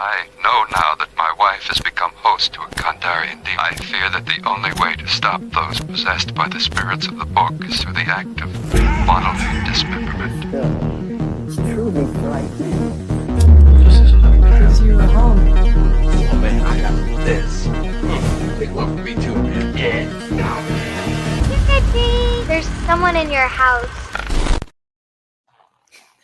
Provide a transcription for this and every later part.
I know now that my wife has become host to a Kandarian demon. I fear that the only way to stop those possessed by the spirits of the book is through the act of bodily dismemberment. It's truly frightening. This is Because you were home. Oh man, I got this. Take one for me too, man. Yeah. There's someone in your house.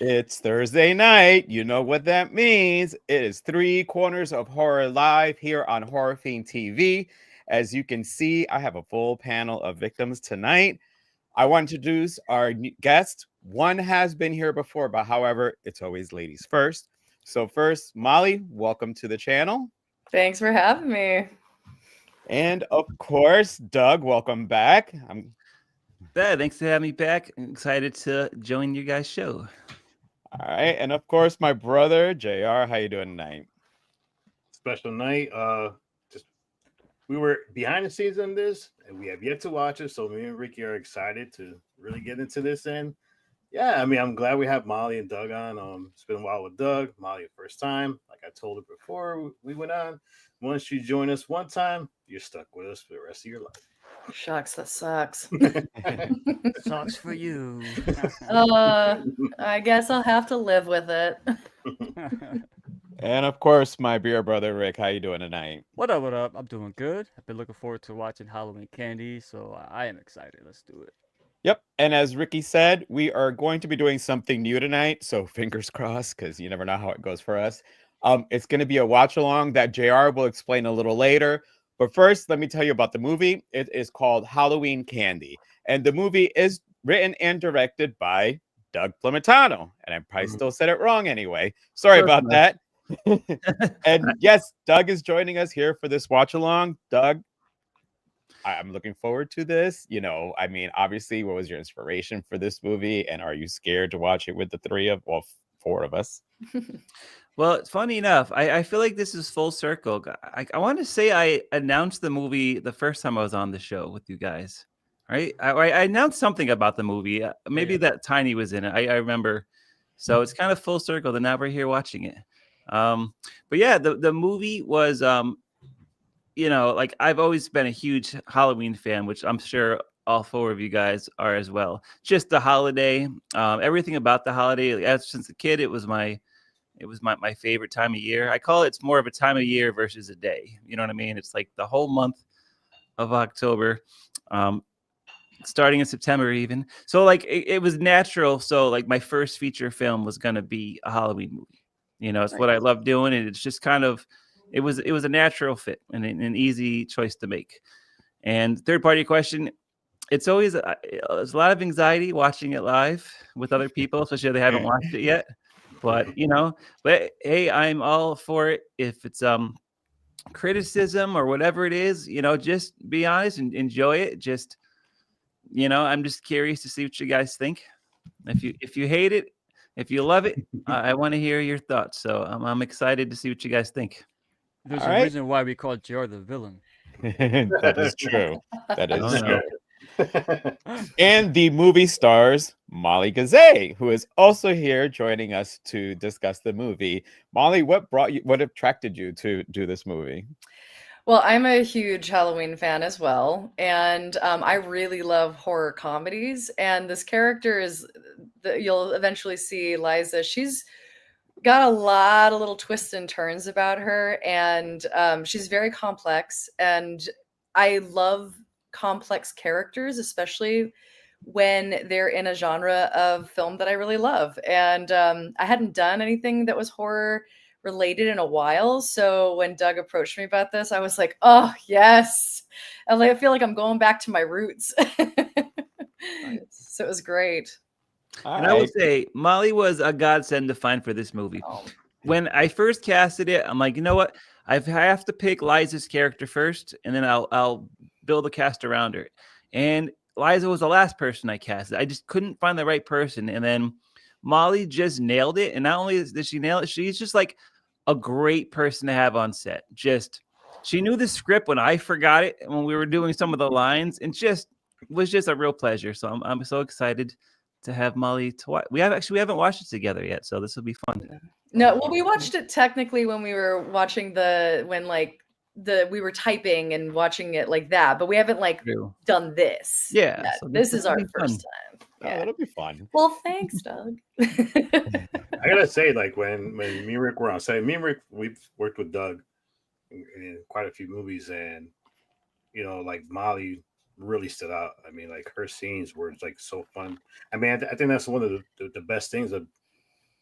It's Thursday night. You know what that means. It is 3 Corners of Horror Live here on Horror Fiend TV. As you can see, I have a full panel of victims tonight. I want to introduce our guest. One has been here before, but however, it's always ladies first. So first, Molly, welcome to the channel. Thanks for having me. And of course, Doug, welcome back. Thanks for having me back. I'm excited to join you guys' show. All right, and of course, my brother JR. How you doing tonight? Special night. We were behind the scenes on this, and we have yet to watch it. So me and Ricky are excited to really get into this. And yeah, I mean, I'm glad we have Molly and Doug on. It's been a while with Doug. Molly, first time. Like I told her before we went on. Once you join us one time, you're stuck with us for the rest of your life. Shucks, that sucks. Sucks for you. I guess I'll have to live with it. And of course, my beer brother Rick. How you doing tonight? What up, what up? I'm doing good. I've been looking forward to watching Halloween Candy, so I am excited. Let's do it. Yep. And as Ricky said, we are going to be doing something new tonight. So fingers crossed, because you never know how it goes for us. It's going to be a watch along that JR will explain a little later. But first, let me tell you about the movie. It is called Halloween Candy. And the movie is written and directed by Doug PLOMITALLO. And I probably still said it wrong anyway. Sorry about that. And yes, Doug is joining us here for this watch along. Doug, I'm looking forward to this. You know, I mean, obviously, what was your inspiration for this movie? And are you scared to watch it with the four of us? Well, it's funny enough. I feel like this is full circle. I want to say I announced the movie the first time I was on the show with you guys, right? I announced something about the movie. Maybe that Tiny was in it. I remember. So it's kind of full circle. Then now we're here watching it. But yeah, the movie was, you know, like I've always been a huge Halloween fan, which I'm sure all 4 of you guys are as well. Just the holiday, everything about the holiday. Like, since a kid, it was my favorite time of year. I call it's more of a time of year versus a day. You know what I mean? It's like the whole month of October, starting in September even. So like it was natural. So like my first feature film was going to be a Halloween movie. You know, it's what I love doing. And it's just kind of, it was a natural fit and an easy choice to make. And third part of your question, it's always, there's a lot of anxiety watching it live with other people, especially if they haven't watched it yet. But, you know, hey, I'm all for it. If it's criticism or whatever it is, you know, just be honest and enjoy it. Just, you know, I'm just curious to see what you guys think. If you hate it, if you love it, I want to hear your thoughts. So I'm excited to see what you guys think. There's a reason why we call JR the villain. That is true. That is true. And the movie stars Molly Gazay, who is also here joining us to discuss the movie. Molly, what attracted you to do this movie? Well, I'm a huge Halloween fan as well, and I really love horror comedies. And this character you'll eventually see, Liza. She's got a lot of little twists and turns about her, and she's very complex. And I love complex characters, especially when they're in a genre of film that I really love. And I hadn't done anything that was horror related in a while. So when Doug approached me about this, I was like, oh, yes. I feel like I'm going back to my roots. So it was great. And I would say Molly was a godsend to find for this movie. When I first casted it, I'm like, you know what? I have to pick Liza's character first, and then I'll build a cast around her. And Liza was the last person I casted. I just couldn't find the right person. And then Molly just nailed it. And not only did she nail it, she's just like a great person to have on set. She knew the script when I forgot it, when we were doing some of the lines, and was just a real pleasure. So I'm so excited to have Molly to watch. We haven't watched it together yet, so this will be fun. No, well, we watched it technically when we were watching we were typing and watching it like that, but we haven't like True. done this. Yeah, yet. so This is will our be first fun. time. Oh, Yeah. that'll be fun. Well, thanks, Doug. I gotta say, like when me and Rick were on set, me and Rick we've worked with Doug in quite a few movies, and like Molly really stood out. I mean, like her scenes were like so fun. I mean, I think that's one of the best things of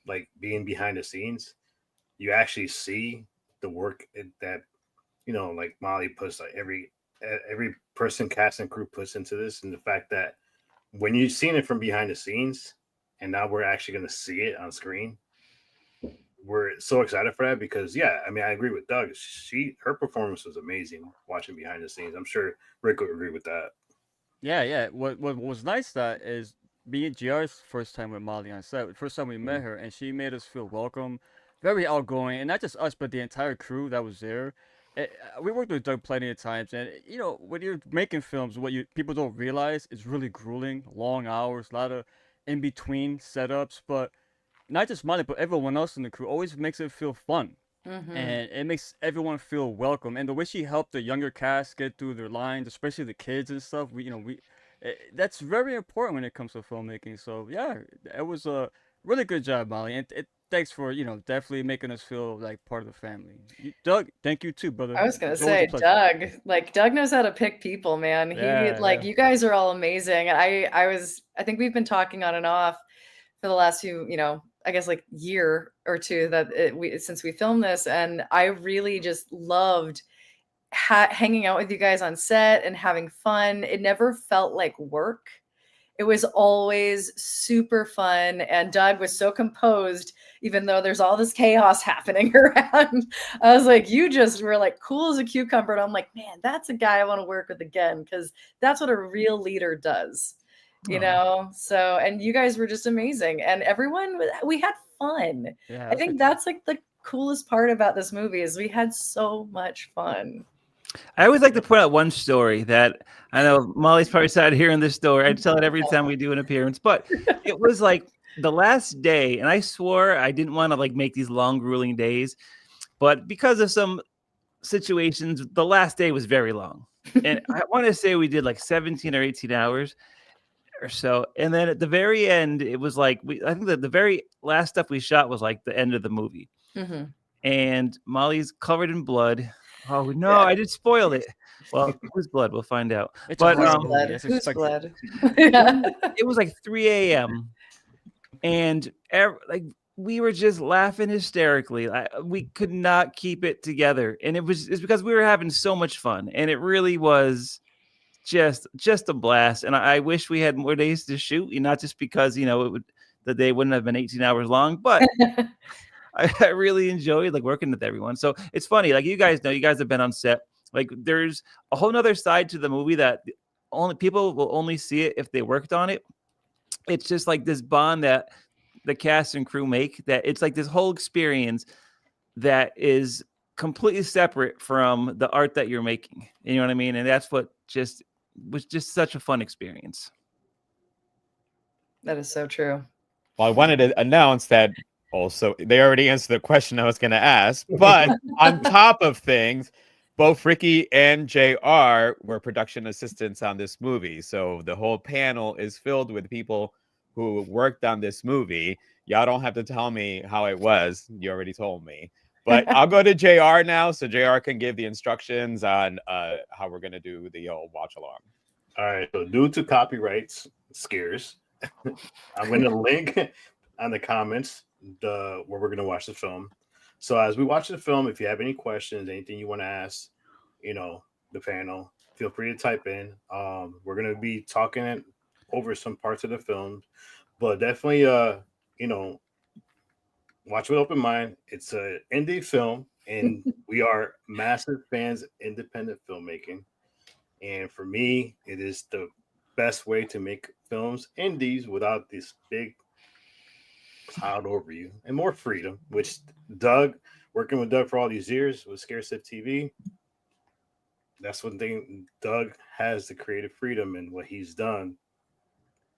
like being behind the scenes. You actually see the work that like Molly puts, like every person, cast and crew puts into this, and the fact that when you've seen it from behind the scenes, and now we're actually going to see it on screen, we're so excited for that because I mean, I agree with Doug. Her performance was amazing watching behind the scenes. I'm sure Rick would agree with that. Yeah. What was nice that is being GR's first time with Molly on set. First time we met her, and she made us feel welcome, very outgoing, and not just us, but the entire crew that was there. We worked with Doug plenty of times, and when you're making films, what you people don't realize is really grueling, long hours, a lot of in between setups, but not just Molly, but everyone else in the crew always makes it feel fun. And it makes everyone feel welcome. And the way she helped the younger cast get through their lines, especially the kids and stuff, that's very important when it comes to filmmaking. So yeah, it was a really good job, Molly. And thanks for definitely making us feel like part of the family. Doug, thank you too, brother. I was gonna It's always a say, pleasure. Doug knows how to pick people, man. Yeah. You guys are all amazing. I think we've been talking on and off for the last few, I guess like year or two since we filmed this, and I really just loved hanging out with you guys on set and having fun. It never felt like work. It was always super fun, and Doug was so composed, even though there's all this chaos happening around. I was like, you just were like cool as a cucumber, and I'm like, man, that's a guy I want to work with again, because that's what a real leader does. So, and you guys were just amazing, and we had fun. Yeah, I think that's like the coolest part about this movie is we had so much fun. I always like to point out one story that I know Molly's probably sad hearing this story. I tell it every time we do an appearance, but it was like the last day, and I swore I didn't want to like make these long, grueling days, but because of some situations, the last day was very long, and I want to say we did like 17 or 18 hours or so, and then at the very end, it was like I think that the very last stuff we shot was like the end of the movie, and Molly's covered in blood. Oh no, I did spoil it. Well, whose blood? We'll find out. It's But Whose blood? it was like 3 a.m. and like we were just laughing hysterically. We could not keep it together, and it's because we were having so much fun, and it really was just a blast. And I wish we had more days to shoot, not just because the day wouldn't have been 18 hours long, but I really enjoyed like working with everyone. So it's funny, like you guys have been on set. Like there's a whole nother side to the movie that only people will only see it if they worked on it. It's just like this bond that the cast and crew make, that it's like this whole experience that is completely separate from the art that you're making. You know what I mean? And that's what was just such a fun experience. That is so true. Well, I wanted to announce that also they already answered the question I was going to ask, but on top of things, both Ricky and JR were production assistants on this movie. So the whole panel is filled with people who worked on this movie. Y'all don't have to tell me how it was. You already told me. But I'll go to JR now so JR can give the instructions on how we're going to do the watch along. All right. So due to copyrights scares, I'm going to link on the comments where we're going to watch the film. So as we watch the film, if you have any questions, anything you want to ask, the panel, feel free to type in. We're going to be talking over some parts of the film, but definitely, watch with open mind. It's an indie film, and we are massive fans of independent filmmaking. And for me, it is the best way to make films indies without this big cloud over you and more freedom, which working with Doug for all these years with Scaresift TV, that's one thing. Doug has the creative freedom in what he's done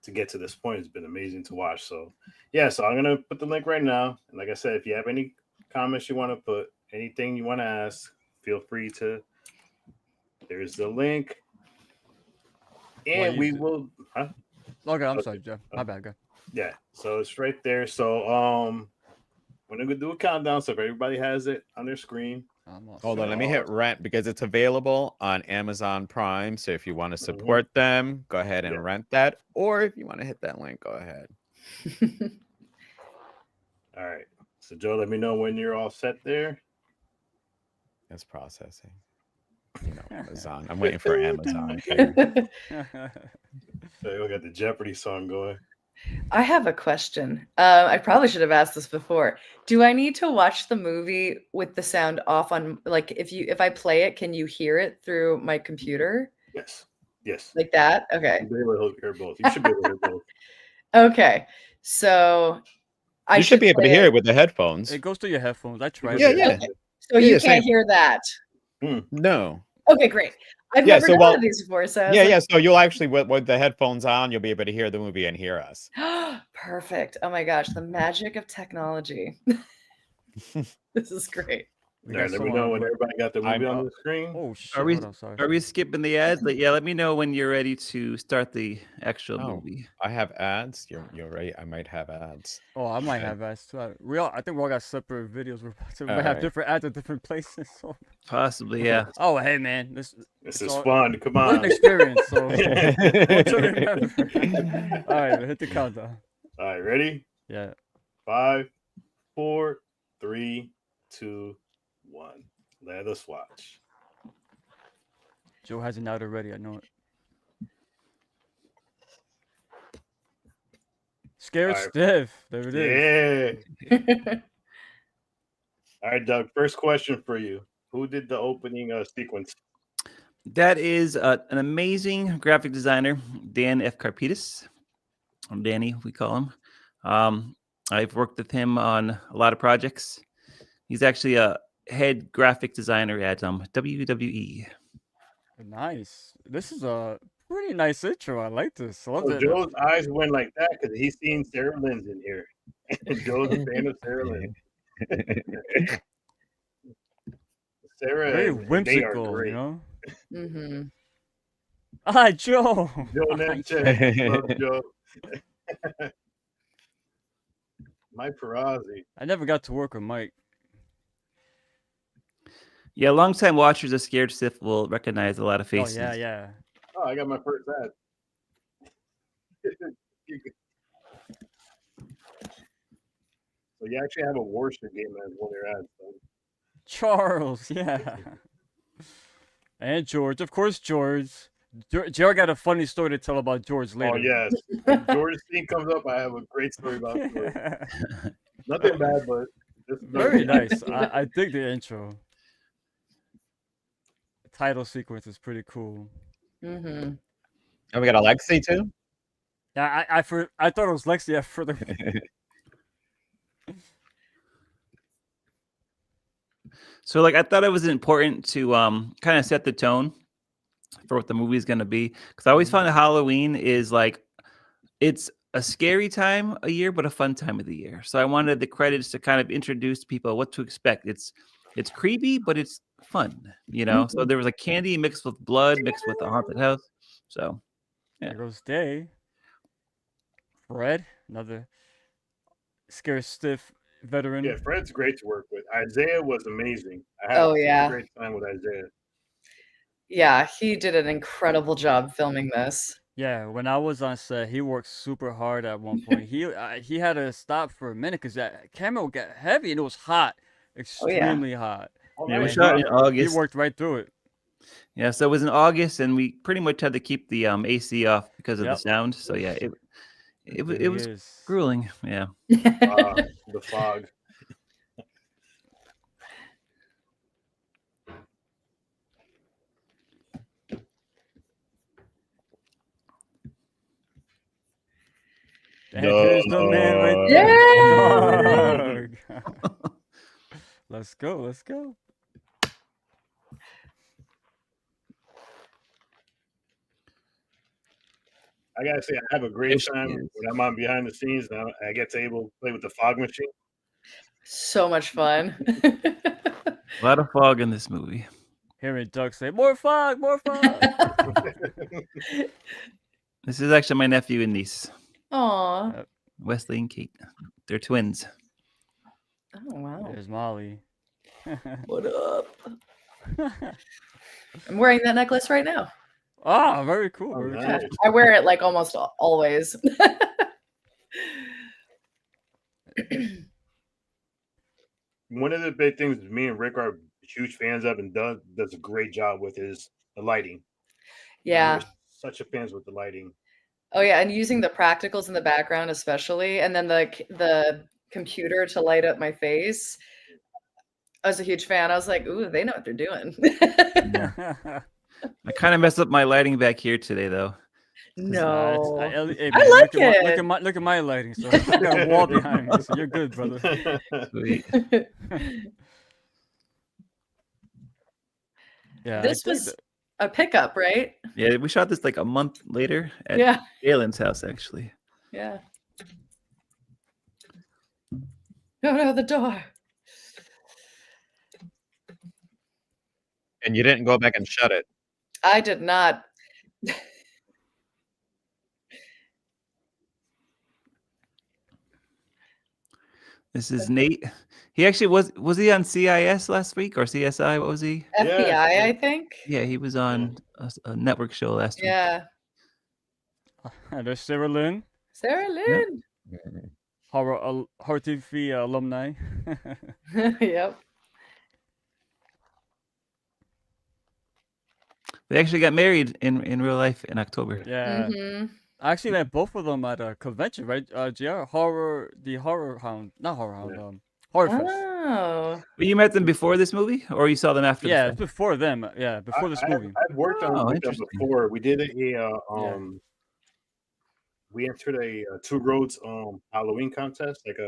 to get to this point has been amazing to watch. So yeah, so I'm gonna put the link right now. And like I said, if you have any comments you want to put, anything you want to ask, feel free to. There's the link. And we will Okay, I'm sorry, Jeff. My bad, guy. Yeah, so it's right there. So we're gonna do a countdown. So if everybody has it on their screen. Hold on, let me hit rent because it's available on Amazon Prime. So if you want to support them, go ahead and rent that. Or if you want to hit that link, go ahead. All right. So Joe, let me know when you're all set there. It's processing. You know, Amazon. I'm waiting for Amazon. Okay. So we got the Jeopardy song going. I have a question. I probably should have asked this before. Do I need to watch the movie with the sound off on, like, if I play it, can you hear it through my computer? Yes. Yes. Like that? Okay. You should be able to hear both. You should be able to hear both. Okay. So you should be able to hear it with the headphones. It goes through your headphones. I tried. Yeah. Okay. So you can't hear that. No. Okay, great. I've never done one of these before, so So you'll actually with the headphones on, you'll be able to hear the movie and hear us. Perfect. Oh my gosh, the magic of technology. This is great. Let me know when everybody got the movie on the screen. Oh shit! Are we skipping the ads? Yeah, let me know when you're ready to start the actual movie. I have ads. You're right. I might have ads. Oh, I might have ads too. I think we all got separate videos. We might have right. different ads at different places. So. Possibly, yeah. Oh, hey man, this is fun. Come on, an experience. So what to remember. All right, hit the countdown. All right, ready? Yeah. 5, 4, 3, 2, 1. Let us watch. Joe has an ad already. I know it. Scared stiff. There it is. Yeah. All right, Doug. First question for you. Who did the opening sequence? That is an amazing graphic designer, Dan F. Karpidis. Or Danny, we call him. I've worked with him on a lot of projects. He's actually a head graphic designer at WWE. Nice. This is a pretty nice intro. I like this. I love it. Joe's eyes went like that because he's seen Sarah Lynn's in here. Joe's a fan of Sarah Lynn. Sarah, very whimsical, you know. Hi, Joe. Joe Nemchek. Love Joe. Mike Perazzi. I never got to work with Mike. Yeah, longtime watchers of Scared Stiff will recognize a lot of faces. Oh, yeah. Oh, I got my first ad. So you actually have a Worcester game as one of your ads. So. Charles, yeah. And George. Of course, George. Jared got a funny story to tell about George later. Oh, yes. When George's scene comes up, I have a great story about George. Nothing bad, but just very nice. I dig the intro. The title sequence is pretty cool. And we got Alexi too? Yeah, I thought it was Lexi at further. So, like, I thought it was important to kind of set the tone for what the movie is going to be, because I always found that Halloween is like, it's a scary time a year, but a fun time of the year. So I wanted the credits to kind of introduce people what to expect. It's creepy, but it's fun, you know. So there was a candy mixed with blood, mixed with a haunted house. So yeah. There goes Day. Fred, another Scared Stiff veteran. Yeah, Fred's great to work with. Isaiah was amazing. I had a great time with Isaiah. Yeah, he did an incredible job filming this. Yeah, when I was on set, he worked super hard at one point. He had to stop for a minute because that camera would get heavy and it was hot, extremely hot. Yeah, we shot in August. He worked right through it. Yeah, so it was in August, and we pretty much had to keep the AC off because of the sound. So yeah, it was grueling. Yeah. The fog. And here's the man right there. Yeah! Let's go. I gotta say, I have a great There she time is. when I'm on behind the scenes. And I get to able to play with the fog machine. So much fun. A lot of fog in this movie. Hearing Doug say, "More fog, more fog." This is actually my nephew and niece, Aw. Wesley and Kate. They're twins. Oh wow. There's Molly. What up? I'm wearing that necklace right now. Ah, very cool. Oh, Very cool. nice. I wear it like almost always. One of the big things me and Rick are huge fans of, and does a great job with, is the lighting. Yeah. We're such a fans with the lighting. Oh yeah, and using the practicals in the background especially, and then the computer to light up my face. I was a huge fan. I was like, ooh, they know what they're doing. I kind of messed up my lighting back here today, though. No. Hey, I like look at my lighting. So I got a wall behind me. So you're good, brother. Sweet. Yeah. This was a pickup, right? Yeah, we shot this like a month later at Yeah. Galen's house, actually. Yeah. No, the door. And you didn't go back and shut it. I did not. This is Nate. He actually was he on CIS last week or CSI? What was he? FBI, I think. Yeah, he was on a network show last week. Yeah. There's Sarah Lynn, Sarah Lynn. horror TV alumni. Yep. They actually got married in real life in October. Yeah. I actually met both of them at a convention, right? GR Horror Hound, not Horror Hound, Horror Fest. Oh. But you met them before this movie, or you saw them after? Yeah, the before them. Yeah, before this movie. I've worked on with them interesting. before. We did we entered a Two Roads Halloween contest, like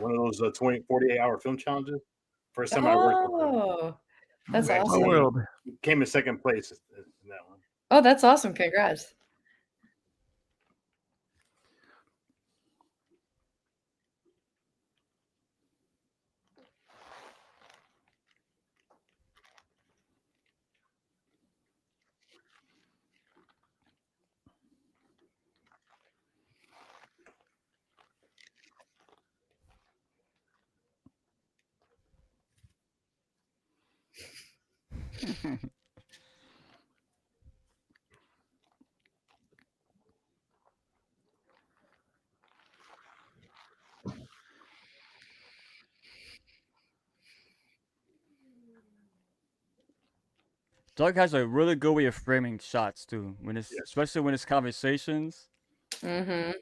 one of those 48-hour film challenges. First time I worked with them. Oh, that's We awesome. actually came in second place in that one. Oh, that's awesome. Congrats. Doug has a really good way of framing shots too. Especially when it's conversations. Mm-hmm.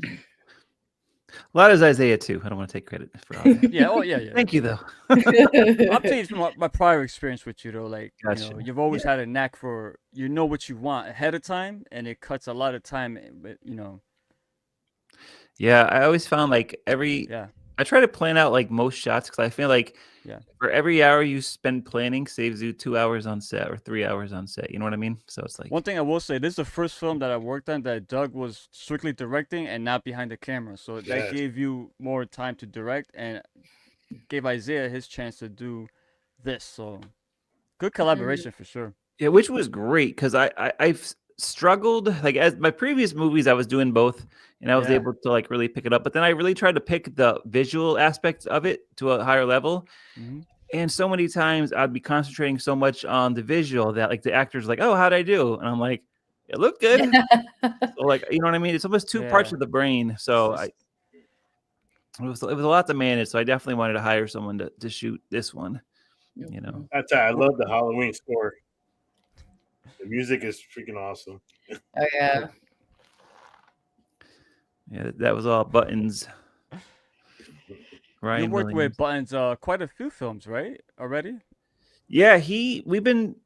A lot is Isaiah too. I don't want to take credit for all that. Yeah. Oh yeah. Thank you though. I'm telling you from my prior experience with you though. Like Gotcha. you've always had a knack for what you want ahead of time, and it cuts a lot of time. But Yeah, I always found like I try to plan out like most shots because I feel like for every hour you spend planning saves you 2 hours on set or 3 hours on set. You know what I mean? So it's like one thing I will say, this is the first film that I worked on that Doug was strictly directing and not behind the camera. So that gave you more time to direct and gave Isaiah his chance to do this. So good collaboration for sure. Yeah, which was great because I've struggled like as my previous movies I was doing both and I was able to like really pick it up, but then I really tried to pick the visual aspects of it to a higher level. And so many times I'd be concentrating so much on the visual that like the actor's like, oh, how'd I do? And I'm like, it looked good. So like, you know what I mean? It's almost two parts of the brain. So it was a lot to manage. So I definitely wanted to hire someone to shoot this one. You know, That's I love the Halloween score. The music is freaking awesome. Oh yeah. Yeah, that was all Buttons. Ryan You worked Williams. with Buttons quite a few films, right? Already? Yeah, we've been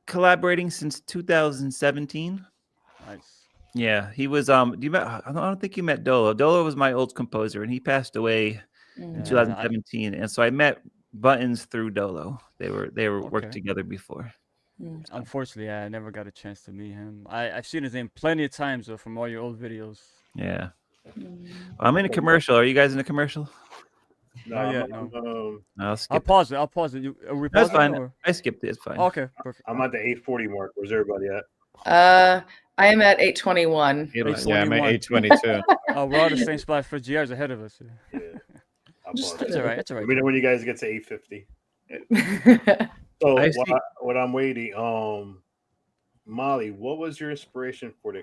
collaborating since 2017. Nice. Yeah, he was I don't think you met Dolo. Dolo was my old composer and he passed away in 2017. And so I met Buttons through Dolo. They were worked together before. Unfortunately, I never got a chance to meet him. I've seen his name plenty of times though from all your old videos. Yeah. I'm in a commercial. Are you guys in a commercial? No, Not I'm, yet, no. I'll I'll skip. pause it. I'll pause it. Are we That's pausing fine. or? I skipped it. It's fine. Okay, perfect. I'm at the 840 mark. Where's everybody at? I am at 821. Yeah, I'm at 821. 822. Oh, we're all the same spot for GR's ahead of us. Yeah. I'll Just- pause. That's all right. That's all Let me know right. when you guys get to 850. So I see. what I'm waiting, Molly, what was your inspiration for the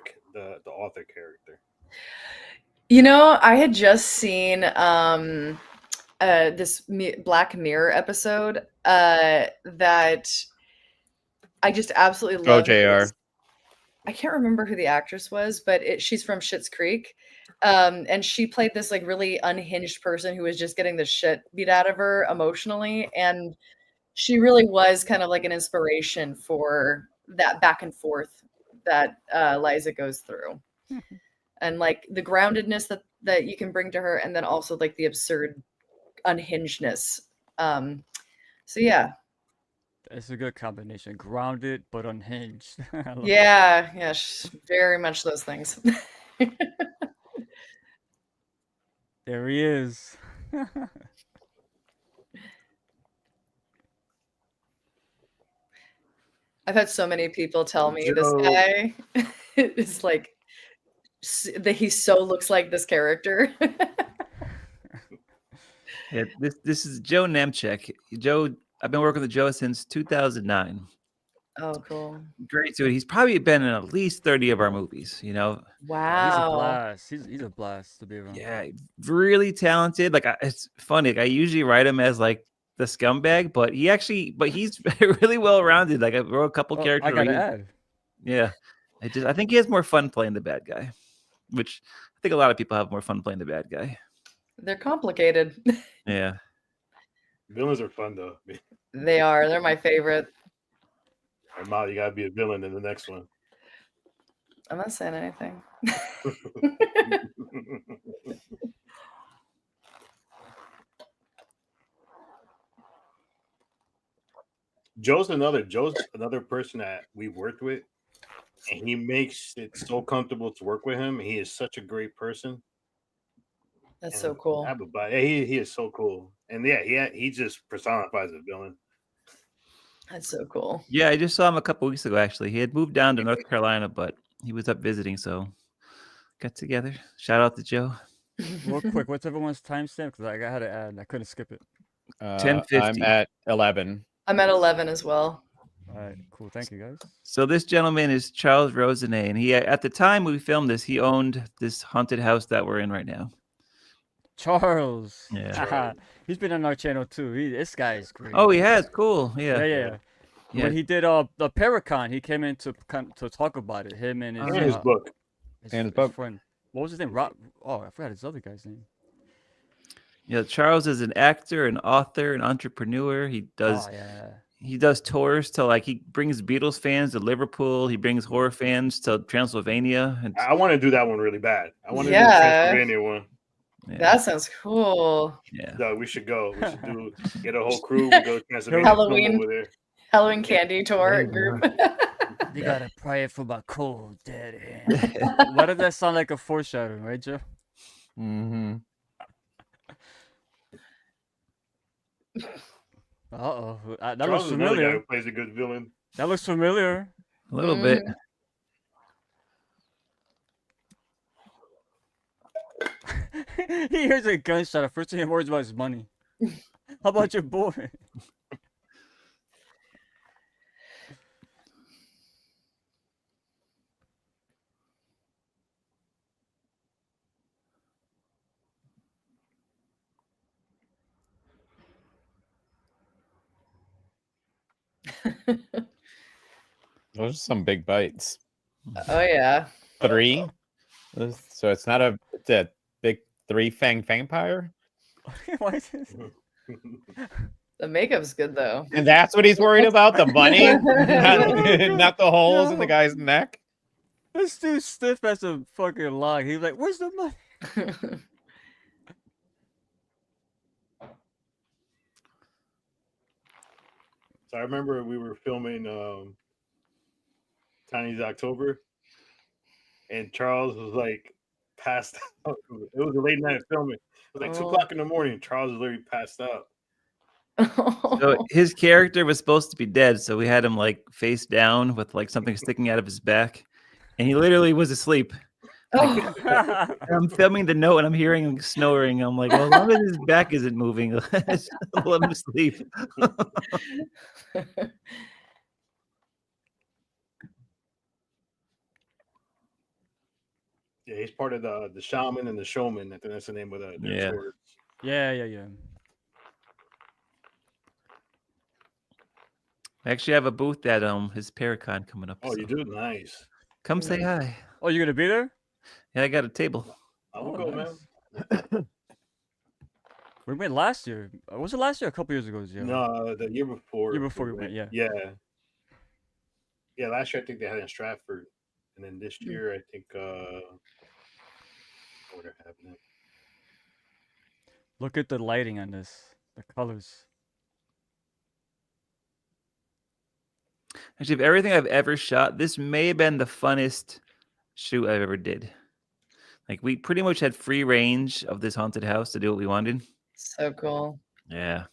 author character? You know, I had just seen this Black Mirror episode that I just absolutely Go love. JR. I can't remember who the actress was, but she's from Schitt's Creek. And she played this like really unhinged person who was just getting the shit beat out of her emotionally. And she really was kind of like an inspiration for that back and forth that Liza goes through. And like the groundedness that you can bring to her, and then also like the absurd unhingedness. So yeah. It's a good combination. Grounded but unhinged. I love it. Yeah, very much those things. There he is. I've had so many people tell me this Joe. guy is like that he so looks like this character. Yeah, this is Joe Nemchek. Joe, I've been working with Joe since 2009. Oh, cool. Great dude. He's probably been in at least 30 of our movies, you know. He's a Wow. blast. He's a blast to be around. Yeah, really talented. Like it's funny. Like, I usually write him as like the scumbag, but he's really well rounded. Like I wrote a couple Oh, characters. I where gotta he- add. Yeah, I think he has more fun playing the bad guy, which I think a lot of people have more fun playing the bad guy. They're complicated. Yeah. Villains are fun though. They are. They're my favorite. And Molly, you gotta be a villain in the next one. I'm not saying anything. Joe's another person that we worked with, and he makes it so comfortable to work with him. He is such a great person. That's And so cool. he is so cool. And yeah, he just personifies a villain. That's so cool. Yeah, I just saw him a couple weeks ago. Actually, he had moved down to North Carolina, but he was up visiting, so got together. Shout out to Joe. Real quick, what's everyone's timestamp? Because I had to add. I couldn't skip it. 10:50. I'm at 11. I'm at 11 as well. All right, cool. Thank you, guys. So this gentleman is Charles Rosenet, and he at the time we filmed this, he owned this haunted house that we're in right now. Charles. Yeah. He's been on our channel too. This guy is great. Oh, he has. Cool. Yeah. Yeah. Yeah. When he did the Paracon, he came in to talk about it. Him and his book. his book. friend. What was his name? Rob. Oh, I forgot his other guy's name. Yeah, Charles is an actor, an author, an entrepreneur. He does Oh, yeah. he does tours to he brings Beatles fans to Liverpool. He brings horror fans to Transylvania. And I want to do that one really bad. I want to do the Yeah. Transylvania one. yeah, That sounds cool. yeah. No, we should go. We should get a whole crew. We go to Transylvania. Halloween. Over there. Halloween candy tour group. You gotta pray for my cold dead hand. Why does that sound like a foreshadowing, right, Joe? Mm-hmm. Uh-oh. That Charles looks is another guy familiar. who plays a good villain. That looks familiar. A little bit. He hears a gunshot. At first thing he worries about his money. How about your boy? Those are some big bites. Oh yeah. 3. So it's not it's a big 3 fang vampire. Why is this? The makeup's good though. And that's what he's worried about, the bunny, not the holes in the guy's neck. This dude's stiff as a fucking log. He's like, "Where's the money?" So I remember we were filming Tiny's October, and Charles was like passed out. It was a late night filming. It was like 2 o'clock in the morning. Charles was literally passed out. So his character was supposed to be dead, so we had him like face down with like something sticking out of his back, and he literally was asleep. Like, I'm filming the note and I'm hearing him snoring. I'm like, well, as long as his back isn't moving, let him sleep. Yeah, he's part of the shaman and the showman. I think that's the name of the tour. Yeah. I actually have a booth at his Paracon coming up. Oh, you do? Nice. Come say hi. Oh, you're gonna be there? Yeah, I got a table. I will go, nice. man. We went last year. Was it last year or a couple years ago? Yeah. No, the year before. Year before we went, yeah. Yeah. Yeah, last year I think they had it in Stratford. And then this year I think where they're having it. Look at the lighting on this. The colors. Actually, of everything I've ever shot, this may have been the funnest shoot I've ever did. Like, we pretty much had free range of this haunted house to do what we wanted. So cool. Yeah.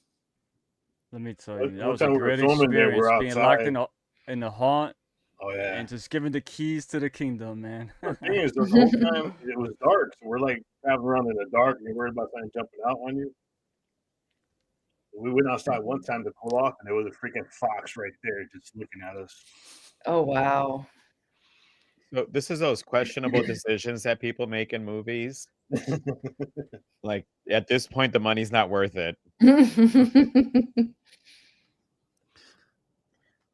Let me tell you, that One was a time we were great filming there, experience. we're Being locked outside. in the haunt Oh yeah. and just given the keys to the kingdom, man. The thing is, the whole time it was dark, so we're like traveling around in the dark and you're worried about something jumping out on you. We went outside one time to pull off, and there was a freaking fox right there just looking at us. Oh wow. So this is those questionable decisions that people make in movies. Like at this point, the money's not worth it.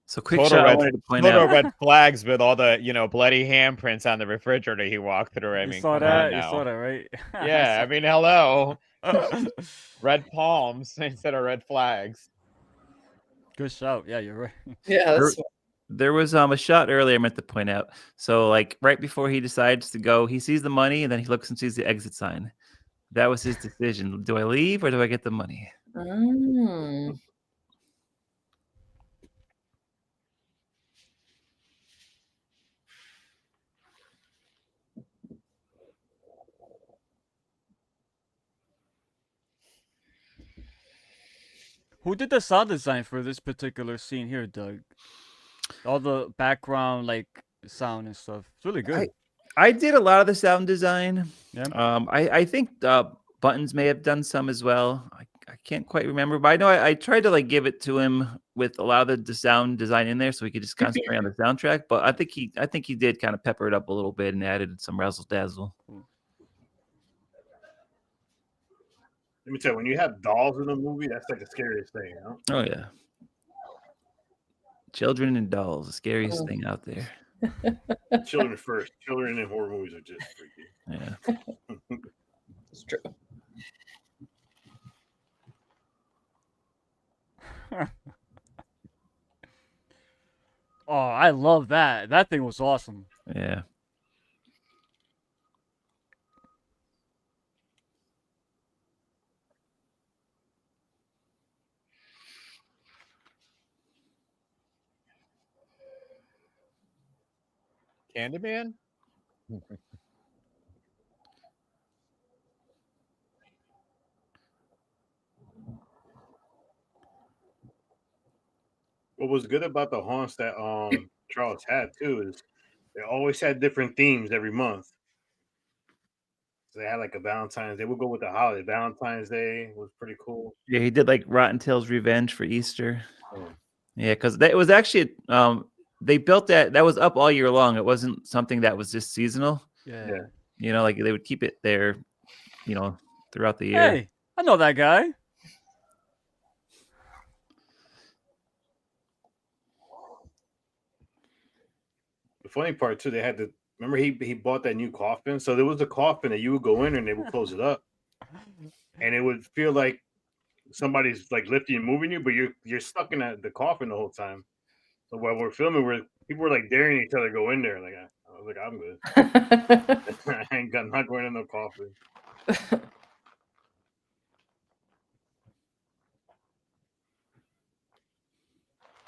So quick shot. I wanted to point out red flags with all the bloody handprints on the refrigerator he walked through. I mean, You saw that? You saw that, right? Yeah, I mean, hello. Red palms instead of red flags. Good shout. Yeah, you're right. Yeah. There was a shot earlier I meant to point out. So like right before he decides to go, he sees the money and then he looks and sees the exit sign. That was his decision. Do I leave or do I get the money? Mm. Who did the sound design for this particular scene here, Doug? All the background like sound and stuff. It's really good. I did a lot of the sound design. Yeah. I think Buttons may have done some as well. I can't quite remember, but I know I tried to like give it to him with a lot of the sound design in there, so he could just concentrate on the soundtrack. But I think he did kind of pepper it up a little bit and added some razzle dazzle. Let me tell you, when you have dolls in a movie, that's like the scariest thing, you know? Oh yeah. Children and dolls, the scariest thing out there. Children first. Children in horror movies are just freaky. Yeah. It's true. Oh, I love that. That thing was awesome. Yeah. Candyman? What was good about the haunts that Charles had too is they always had different themes every month. So they had like a Valentine's Day. We'll go with the holiday. Valentine's Day was pretty cool. Yeah, he did like Rotten Tales Revenge for Easter. Oh. Yeah, because it was actually they built that was up all year long. It wasn't something that was just seasonal. Yeah. You know, like they would keep it there, throughout the year. Hey, I know that guy. The funny part too, they had to remember he bought that new coffin. So there was a coffin that you would go in and they would close it up. And it would feel like somebody's like lifting and moving you, but you're stuck in the coffin the whole time. So while we're filming, people were like daring each other to go in there. Like I was like, I'm good. I'm not going in no coffin.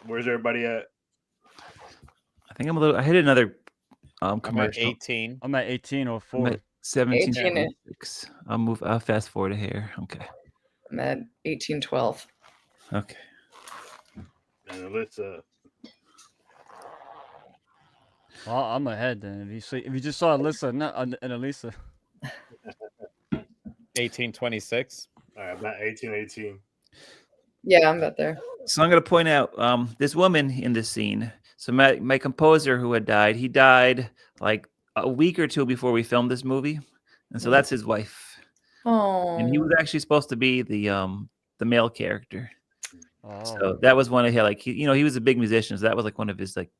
Where's everybody at? I think I'm a little. I hit another I'm at commercial. 18. I'm at 18 or I'm 4. at 17. 18. I'll fast forward a hair. Okay. I'm at 1812. Okay. And let's Well, I'm ahead then. If you just saw Alyssa and Elisa. 1826. all right, about 1818. Yeah, I'm about there. So I'm going to point out this woman in this scene. So my composer who had died, he died like a week or two before we filmed this movie, and so that's his wife. Oh. And he was actually supposed to be the male character. Oh. So that was one of his he was a big musician. So that was like one of his like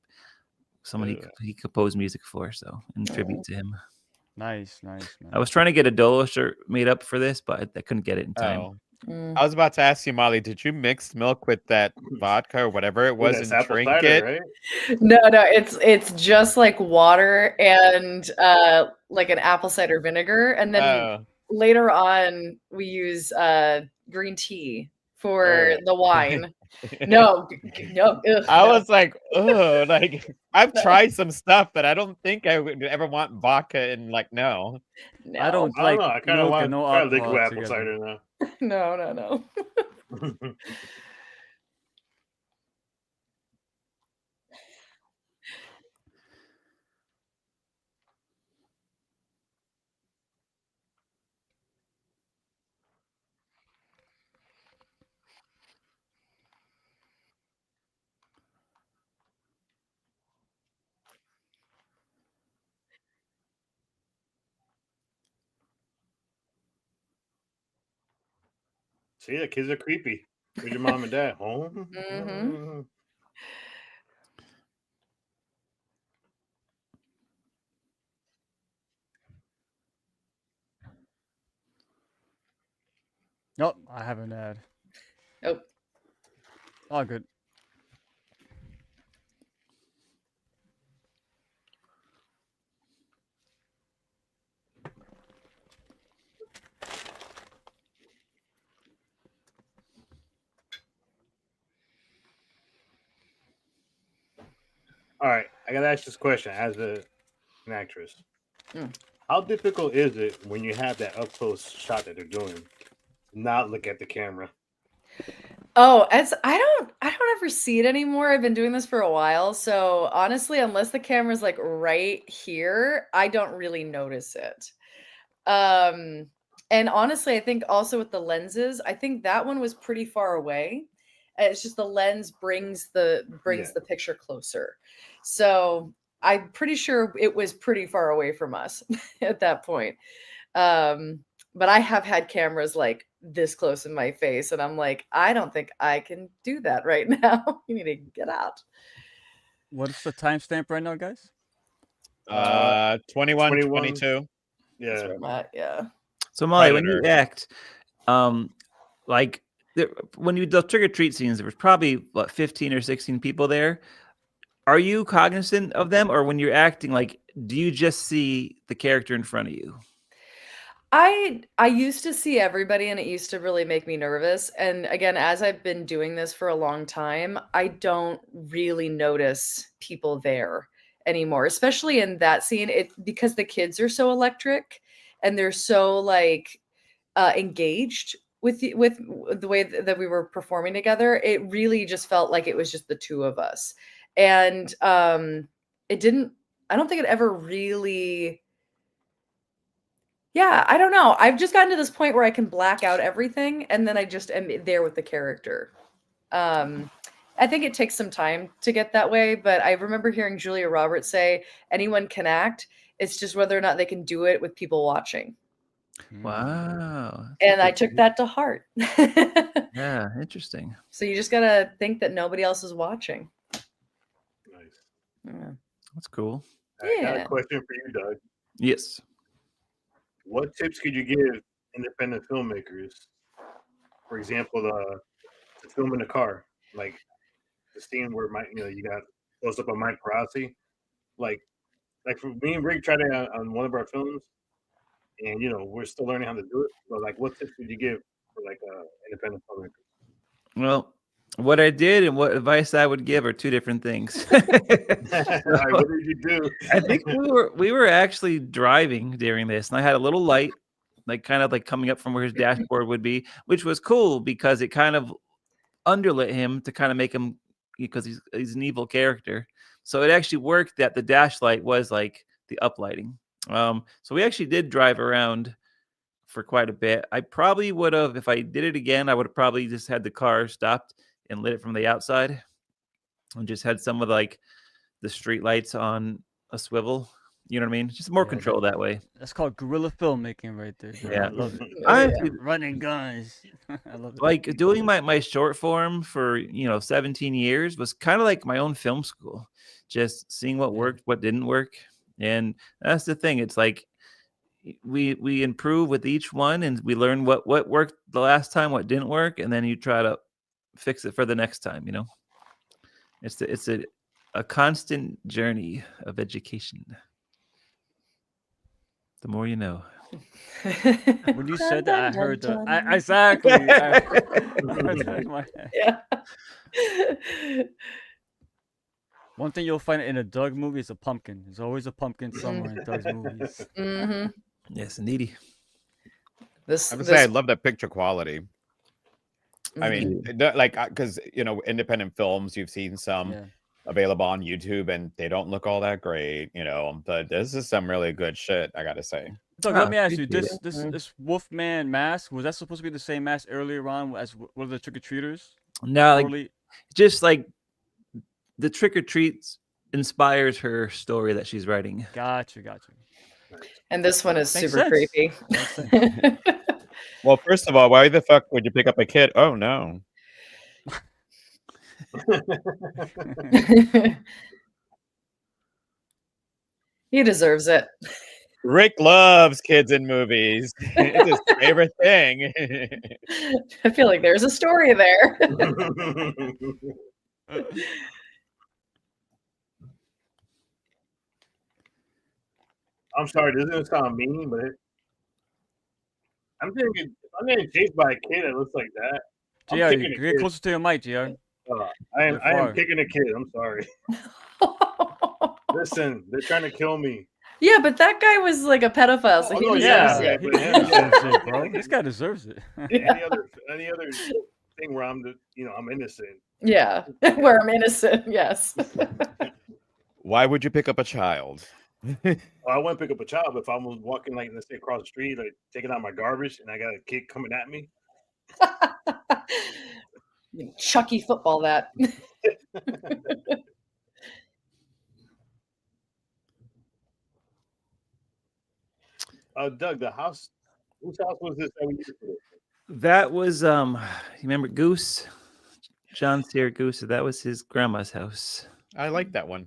someone he composed music for. So in tribute to him. Nice, man. I was trying to get a Dolo shirt made up for this, but I couldn't get it in time. Oh. I was about to ask you, Molly, did you mix milk with that vodka or whatever it was and drink it? Right? No, it's just like water and like an apple cider vinegar, and then later on we use green tea for the wine. No. I was like, oh, like I've tried some stuff, but I don't think I would ever want vodka and like no. I don't I like don't know. I kind of want no liquid alcohol apple together. cider now. No. See, the kids are creepy. Where's your mom and dad? Home? Mm-hmm. Nope, I haven't had. Nope. All good. All right, I gotta ask this question as an actress. How difficult is it when you have that up close shot that they're doing, not look at the camera? Oh, I don't ever see it anymore. I've been doing this for a while, so honestly, unless the camera's like right here, I don't really notice it. And honestly, I think also with the lenses, I think that one was pretty far away. It's just the lens brings the picture closer. So I'm pretty sure it was pretty far away from us at that point. But I have had cameras like this close in my face, and I'm like, I don't think I can do that right now. You need to get out. What's the timestamp right now, guys? 21:22. Yeah. That's where I'm at, yeah. So Molly, when Predator. you act, like when you do trick or treat scenes, there was probably 15 or 16 people there. Are you cognizant of them, or when you're acting, like, do you just see the character in front of you? I used to see everybody, and it used to really make me nervous. And again, as I've been doing this for a long time, I don't really notice people there anymore, especially in that scene. Because the kids are so electric and they're so like engaged with the way that we were performing together. It really just felt like it was just the two of us, and it didn't. I don't think it ever really. Yeah, I don't know. I've just gotten to this point where I can black out everything, and then I just am there with the character. I think it takes some time to get that way, but I remember hearing Julia Roberts say, anyone can act. It's just whether or not they can do it with people watching. Wow. And I took that to heart. Yeah, interesting. So you just got to think that nobody else is watching. Nice. Yeah. That's cool. I got a question for you, Doug. Yes. What tips could you give independent filmmakers? For example, to film in a car, like the scene where you got close up on Mike Rossi. Like for me and Rick tried it on one of our films, and we're still learning how to do it. But like, what tips would you give for like independent filmmakers? Well, what I did and what advice I would give are two different things. All right, what did you do? I think we were actually driving during this, and I had a little light, like kind of like coming up from where his dashboard would be, which was cool because it kind of underlit him to kind of make him, because he's an evil character. So it actually worked that the dash light was like the uplighting. So we actually did drive around for quite a bit. I probably would have, if I did it again, I would have probably just had the car stopped and lit it from the outside and just had some of like the street lights on a swivel. You know what I mean? Just more control that way. That's called guerrilla filmmaking right there. Bro. Yeah. I love it. Honestly, Running guns. I love it. like doing my short form for 17 years was kind of like my own film school, just seeing what worked, what didn't work. And that's the thing, it's like we improve with each one, and we learn what worked the last time, what didn't work, and then you try to fix it for the next time. It's a constant journey of education. The more you know. When you said that, I heard the exactly. I heard that in my head. Yeah. One thing you'll find in a Doug movie is a pumpkin. There's always a pumpkin somewhere in Doug's movies. Mm-hmm. Yes, indeedy. I would say I love that picture quality. I mean, like, because independent films, you've seen some available on YouTube, and they don't look all that great, but this is some really good shit, I gotta say. Doug, let me ask you, this Wolfman mask, was that supposed to be the same mask earlier on as one of the trick-or-treaters? No, like, just like the trick-or-treats inspires her story that she's writing. Gotcha. And this one is Makes super sense. creepy. Well, first of all, why the fuck would you pick up a kid? Oh, no. He deserves it. Rick loves kids in movies. It's his favorite thing. I feel like there's a story there. I'm sorry, this doesn't sound mean, but I'm thinking if I'm getting chased by a kid that looks like that. JR, you get closer to your mic, JR. I am kicking a kid. I'm sorry. Listen, they're trying to kill me. Yeah, but that guy was like a pedophile, so he deserves it. He deserves it, bro. This guy deserves it. Any other thing where I'm innocent. Yeah, where I'm innocent. Yes. Why would you pick up a child? Well, I wouldn't pick up a child, but if I was walking, like, let's say across the street, like taking out my garbage, and I got a kid coming at me. Chucky football that. Doug, the house. Whose house was this that we used for this? That was you remember Goose? John Sear Goose. That was his grandma's house. I like that one.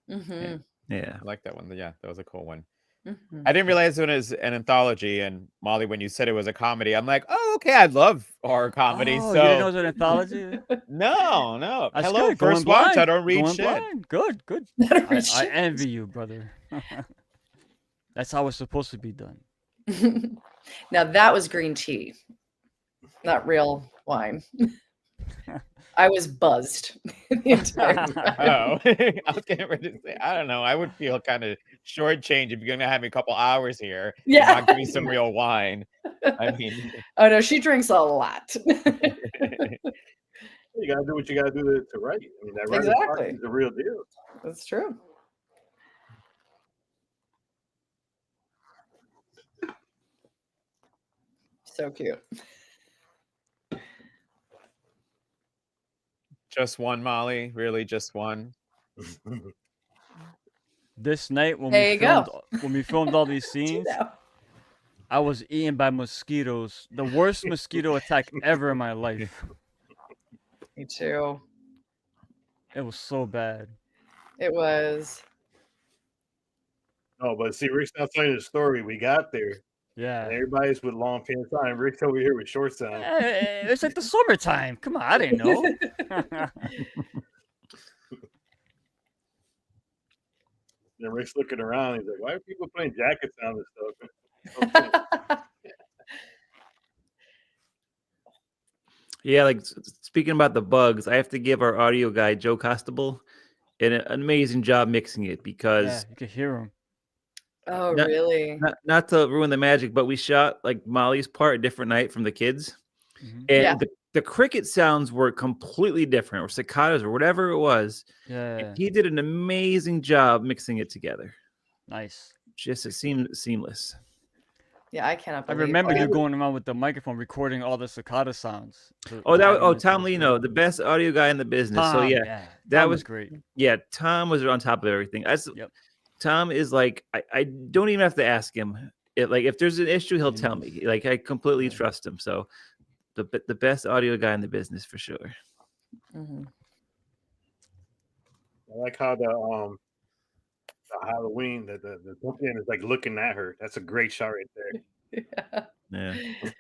Mm-hmm. Yeah. I like that one. Yeah, that was a cool one. Mm-hmm. I didn't realize it was an anthology, and Molly, when you said it was a comedy, I'm like, oh, okay, I love horror comedy. Oh, so you didn't know it was an anthology? No. That's Hello, good. first Going watch. blind. I don't read Going shit. blind. Good. I envy you, brother. That's how it's supposed to be done. Now that was green tea, not real wine. I was buzzed the entire time. Oh, I was getting ready to say, I don't know. I would feel kind of shortchanged if you're going to have me a couple hours here. Yeah. And not give me some real wine. I mean, Oh no, she drinks a lot. You gotta do what you gotta do to write. I mean, that writing part Exactly. is the real deal. That's true. So cute. just one, Molly. Really, just one. This night when There we you go. filmed all these scenes, I was eaten by mosquitoes. The worst mosquito attack ever in my life. Me too. It was so bad. It was. Oh, but see, Rick's not telling the story. We got there. Yeah. And everybody's with long pants on. Rick's over here with shorts on. It's like the summertime. Come on, I didn't know. And Rick's looking around. He's like, why are people putting jackets on this stuff? Yeah, like speaking about the bugs, I have to give our audio guy Joe Costable an amazing job mixing it Yeah, because you can hear him. Oh, not, really? not to ruin the magic, but we shot like Molly's part a different night from the kids, Mhm. and Yeah. the cricket sounds were completely different, or cicadas, or whatever it was. And Yeah, he did an amazing job mixing it together. nice. Just it seemed seamless. Yeah, I cannot I believe remember you that. going around with the microphone recording all the cicada sounds. Oh, adding it to Tom the show. Lino, the best audio guy in the business. So Tom, yeah, yeah, that Tom was was great. yeah. Tom was on top of everything. Yep. Tom is like I don't even have to ask him. Like if there's an issue, he'll He tell knows. me. Like I completely Yeah. trust him. So the best audio guy in the business for sure. Mhm. I like how the Halloween the pumpkin is like looking at her. That's a great shot right there. Yeah. Yeah,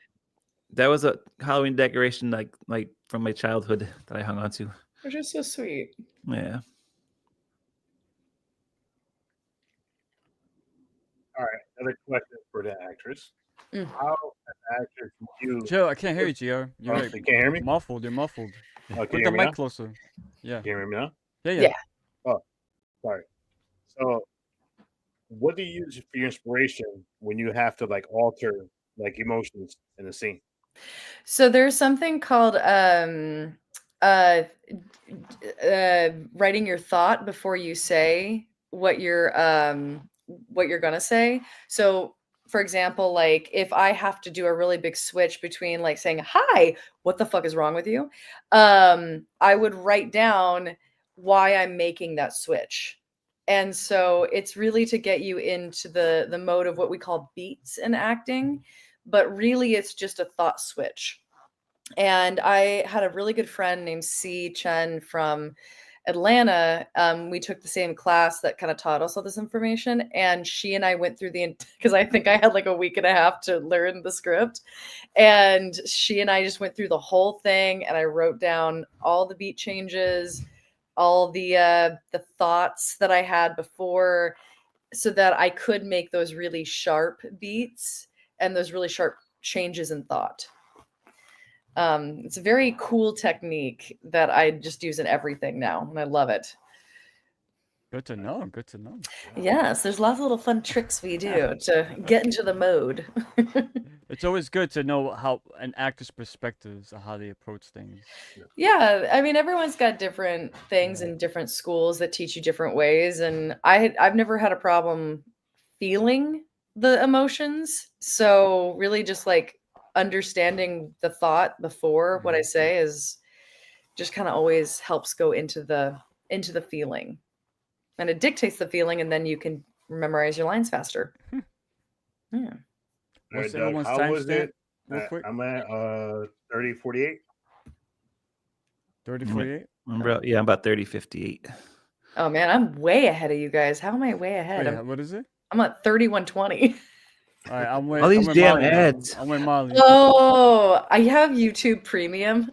that was a Halloween decoration like from my childhood that I hung on to. Which is so sweet. Yeah. All right, another question for the actress. Mm. How an actress you Joe, I can't hear you, GR. You're Oh, like you can't hear me? muffled. You're muffled. Oh, can Put you the hear me mic now? closer. Yeah. Can you hear me now? Yeah, Yeah. Oh, sorry. So, what do you use for your inspiration when you have to like alter like emotions in a scene? So there's something called writing your thought before you say what you're gonna say. So for example, like if I have to do a really big switch between like saying, "Hi, what the fuck is wrong with you?" I would write down why I'm making that switch. And so it's really to get you into the mode of what we call beats in acting, but really it's just a thought switch. And I had a really good friend named C. Chen from Atlanta. We took the same class that kind of taught us all this information. And she and I went through because I think I had like a week and a half to learn the script. And she and I just went through the whole thing. And I wrote down all the beat changes, all the thoughts that I had before, so that I could make those really sharp beats and those really sharp changes in thought. It's a very cool technique that I just use in everything now, and I love it. Good to know. Good to know. Yes, there's lots of little fun tricks we do to get into the mode. It's always good to know how an actor's perspectives of how they approach things. Yeah, I mean, everyone's got different things in different schools that teach you different ways, and I've never had a problem feeling the emotions. So really, just like understanding the thought before what I say is just kind of always helps go into the feeling, and it dictates the feeling, and then you can memorize your lines faster. Yeah. All right, What's Doug, everyone's how was timestamp? it? Real quick. I'm at 30:48. 30:48. Yeah, I'm about 30:58. Oh man, I'm way ahead of you guys. How am I way ahead? Wait, what is it? I'm at 31:20. All right, I'm with All these I'm with damn Molly now. ads. I'm with Molly. Oh, I have YouTube Premium.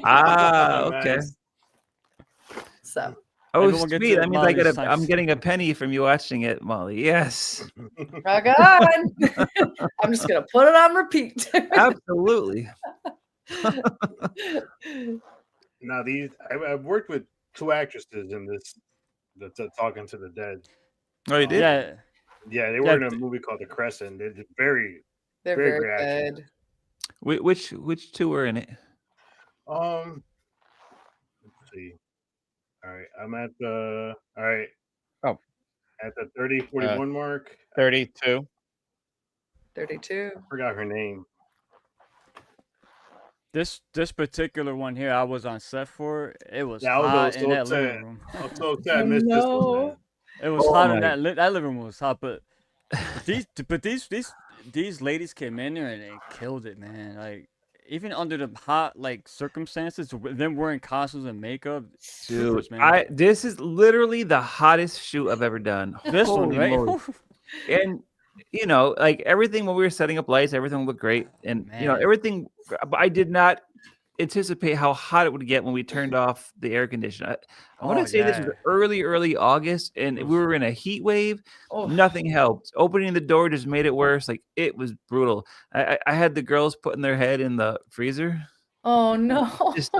Ah, okay. Nice. So Oh, Everyone gets sweet. a That means I Molly's I'm getting a penny from you watching it, Molly. Yes, rock on. I'm just gonna put it on repeat. absolutely. Now I've worked with two actresses in this that's Talking to the Dead. Oh, you did? Yeah. Yeah, they were in a movie called The Crescent. They're very They're Very very great action. good. Which two were in it? let's see. All right, I'm at the Oh. at the 30:41 mark. 32. 32. I forgot her name. This particular one here, I was on set for. It was Yeah, I was hot so in that upset. living room. I was so upset I missed this one. No. Man. It was Oh hot in my- that living room was hot, but these ladies came in there and they killed it, man. Like even under the hot like circumstances, them wearing costumes and makeup, Dude, supers, man. this is literally the hottest shoot I've ever done. This one, Holy right? moly. And you know, like everything when we were setting up lights, everything looked great, and you know Man. everything. But I did not anticipate how hot it would get when we turned off the air conditioner. I want Oh, to say this was yeah. early August, and we were in a heat wave. Oh, Nothing helped. Opening the door just made it worse. Like it was brutal. I had the girls putting their head in the freezer. Oh no. Just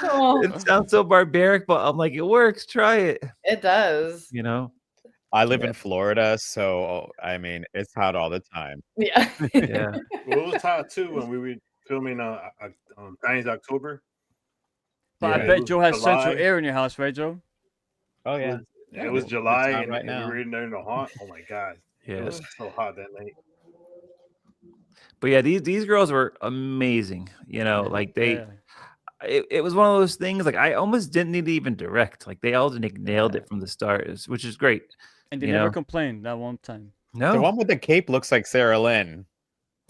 Oh, it sounds so barbaric, but I'm like, it works. Try it. it does. You know? I live Yeah. in Florida, so I mean, it's hot all the time. Yeah. Yeah. Well, it was hot too when we were filming Chinese October. But Yeah. I It bet was Joe has central July. air in your house, right, Joe? Oh It yeah. was, Yeah, it was it's July, hot and, right and now. we were in there in the hot. Oh my god, it Yeah. was so hot that night. But yeah, these girls were amazing. You know, like Yeah. it was one of those things. Like I almost didn't need to even direct. Like they all nailed it from the start, which is great. And they You never know? complained that one time. The No. one with the cape looks like Sarah Lynn.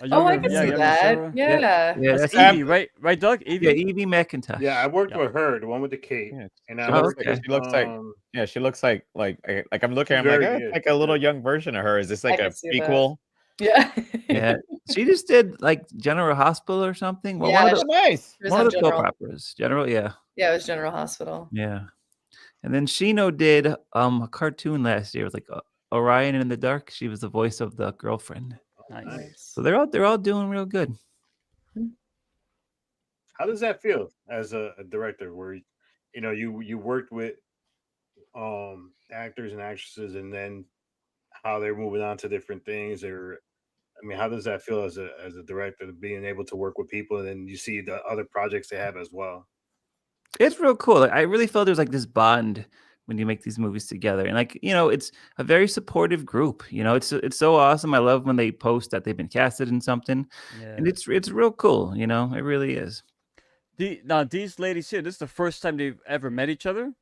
A Oh, I younger, can yeah, see younger that. Sarah. Yeah. Yeah, That's that's Evie, right? Right, Doug? Evie? Yeah, Evie McIntosh. Yeah, I worked Yeah. with her, the one with the cape, Yeah. and I She Oh, looks worked like okay. she looks like yeah, she looks like I'm looking, She's I'm like, very it's good. like a little young version of her. Is this like I a can see that. prequel? Yeah. Yeah, she just did like General Hospital or something. Well, Yeah, one of Oh, the nice. She was one on of the soap General. operas. General, yeah, Yeah, it was General Hospital. yeah. And then Shino did a cartoon last year. It was like Orion in the Dark. She was the voice of the girlfriend. Nice. So they're all doing real good. How does that feel as a director, where you worked with actors and actresses, and then how they're moving on to different things? Or I mean, how does that feel as a director, being able to work with people, and then you see the other projects they have as well? It's real cool. Like, I really felt there's like this bond when you make these movies together, and like it's a very supportive group. It's so awesome. I love when they post that they've been casted in something, and Yeah. it's real cool. It really is. Now, these ladies here, this is the first time they've ever met each other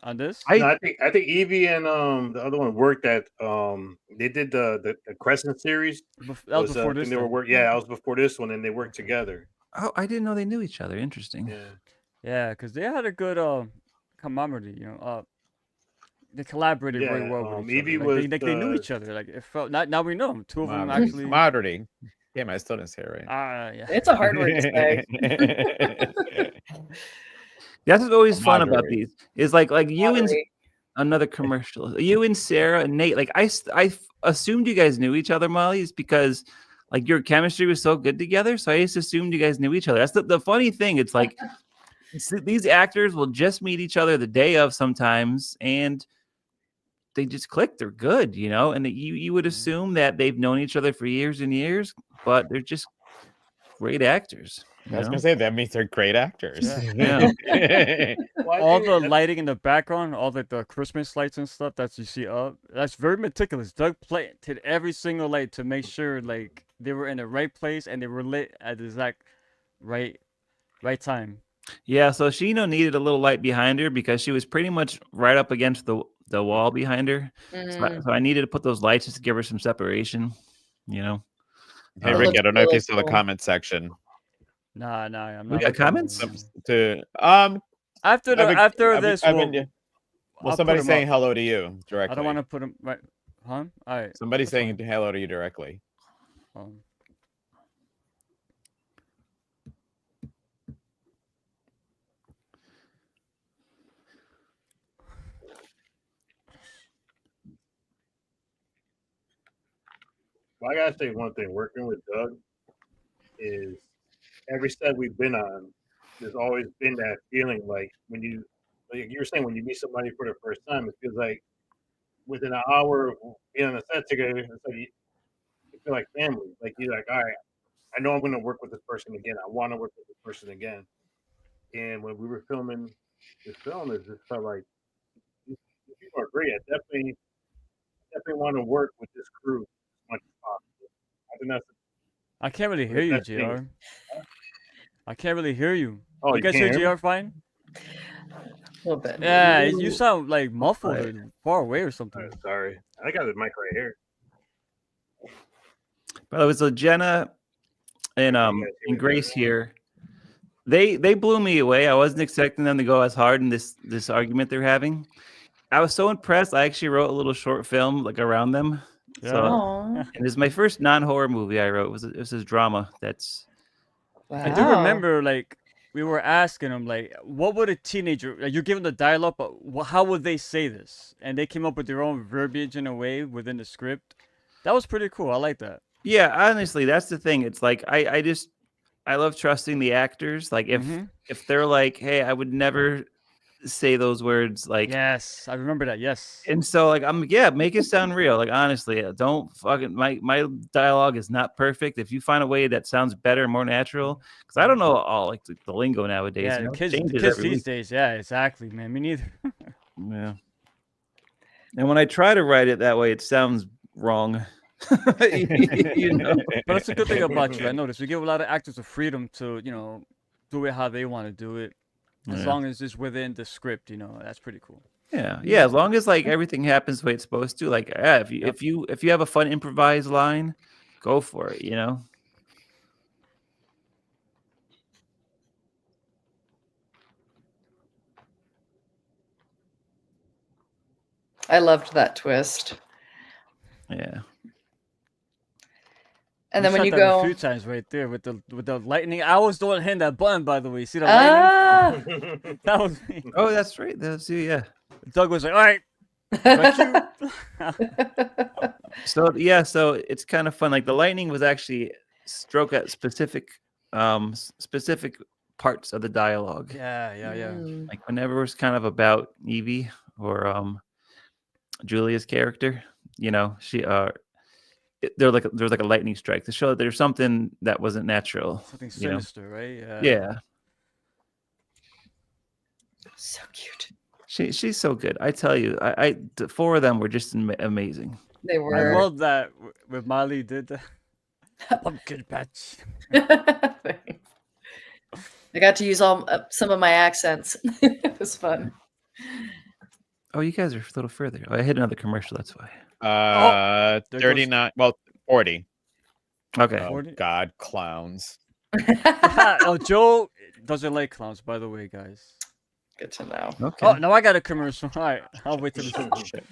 on this? No, I think Evie and the other one worked at they did the Crescent series. That was before and this they were then. yeah, that was before this one, and they worked together. Oh, I didn't know they knew each other. Interesting. Yeah. Yeah, because they had a good camaraderie, they collaborated very Yeah, well with each Evie other. was They knew the each other. Like it felt. Now we know them. Two of them actually. Moderity. Yeah, I still didn't say it right. Yeah. It's a hard word to say. That's what's always fun about Camaraderie. these. Is like you and Camaraderie. another commercial. You and Sarah and Nate. Like I assumed you guys knew each other, Molly, is because like your chemistry was so good together. So I just assumed you guys knew each other. That's the funny thing. It's like these actors will just meet each other the day of sometimes, and they just click. They're good, and that you would assume that they've known each other for years and years, but they're just great actors. I was gonna say that means they're great actors. Yeah. All the lighting in the background, all the Christmas lights and stuff that you see up, that's very meticulous. Doug planted every single light to make sure like they were in the right place and they were lit at the exact right time. Yeah, so Shino needed a little light behind her because she was pretty much right up against the wall behind her. So I needed to put those lights just to give her some separation, Hey Ricky, I don't know if you saw the comment section. Nah, I'm We not. got comments? After this, well, I'll somebody's put 'em saying up. hello to you directly. I don't want to put them right, huh? All right. Somebody's that's saying fine. hello to you directly. Well, I gotta say one thing. Working with Doug is every set we've been on, there's always been that feeling like when you were saying, when you meet somebody for the first time, it feels like within an hour of being on a set together, it's like you feel like family. Like you're like, all right, I know I'm gonna work with this person again. I want to work with this person again. And when we were filming this film, it just felt like these people are great. I definitely want to work with this crew as much as possible. I think that's I can't really the hear you, best thing. JR. I can't really hear you. Oh, you guys can't hear hear me? JR fine? A little bit. Yeah, you sound like muffled or far away or something. Sorry, I got the mic right here. By the way, so Jenna and Grace here, they blew me away. I wasn't expecting them to go as hard in this argument they're having. I was so impressed. I actually wrote a little short film like around them. Yeah. So, Aw. and this is my first non-horror movie I wrote. It was this drama. That's I do remember, like, we were asking them, like, what would a teenager, like, you're giving the dialogue, but how would they say this? And they came up with their own verbiage in a way within the script. That was pretty cool. I like that. yeah. Honestly, that's the thing. It's like I just I love trusting the actors. Like Mhm. if they're like, hey, I would never say those words. Like, Yes, I remember that. Yes. and so like make it sound real. Like honestly, don't fucking my dialogue is not perfect. If you find a way that sounds better, more natural, because I don't know all like the lingo nowadays. Yeah, You know, it the changes kids every these week. days. Yeah, exactly, man. Me neither. Yeah. And when I try to write it that way, it sounds wrong. You know. But that's a good thing about you. I noticed we give a lot of actors the freedom to, do it how they want to do it, as Yeah. long as it's within the script. That's pretty cool. Yeah. As long as like everything happens the way it's supposed to. Like, yeah, if you have a fun improvised line, go for it. You know. I loved that twist. Yeah. And then when shot you that a go, few times right there with the lightning. I was the one hitting that button, by the way. See the lightning? ah, That was me. Oh, that's right. That's you. Yeah. Doug was like, "All right, got you." So yeah, so it's kind of fun. Like the lightning was actually stroke at specific parts of the dialogue. Yeah. Mm. Like whenever it was kind of about Evie or Julia's character, she there was like a lightning strike to show that there's something that wasn't natural. Something sinister, right? Yeah. So cute. She's so good. I tell you, the four of them were just amazing. They I were. love that with Molly did that. Pumpkin patch. Thanks. I got to use some of my accents. It was fun. Oh, you guys are a little further. Oh, I hit another commercial. That's why. there goes- 39. Well, 40. Okay. Oh 40? God, clowns. Oh, Joe doesn't like clowns, by the way, guys. Good to know. Okay. Oh, now I got a commercial. All right, I'll wait till the Shit.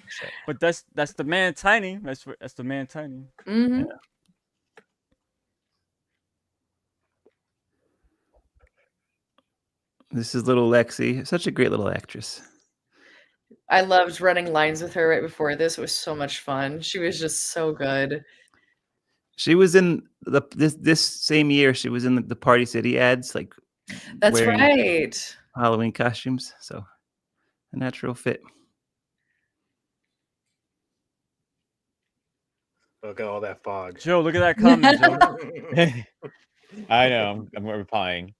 But that's the man Tiny. That's the man Tiny. Hmm. This is little Lexi. Such a great little actress. I loved running lines with her right before this. It was so much fun. She was just so good. She was in this same year. She was in the Party City ads, like That's wearing right. Halloween costumes. So a natural fit. Look at all that fog. Joe, look at that comment, Joe. I know. I'm replying.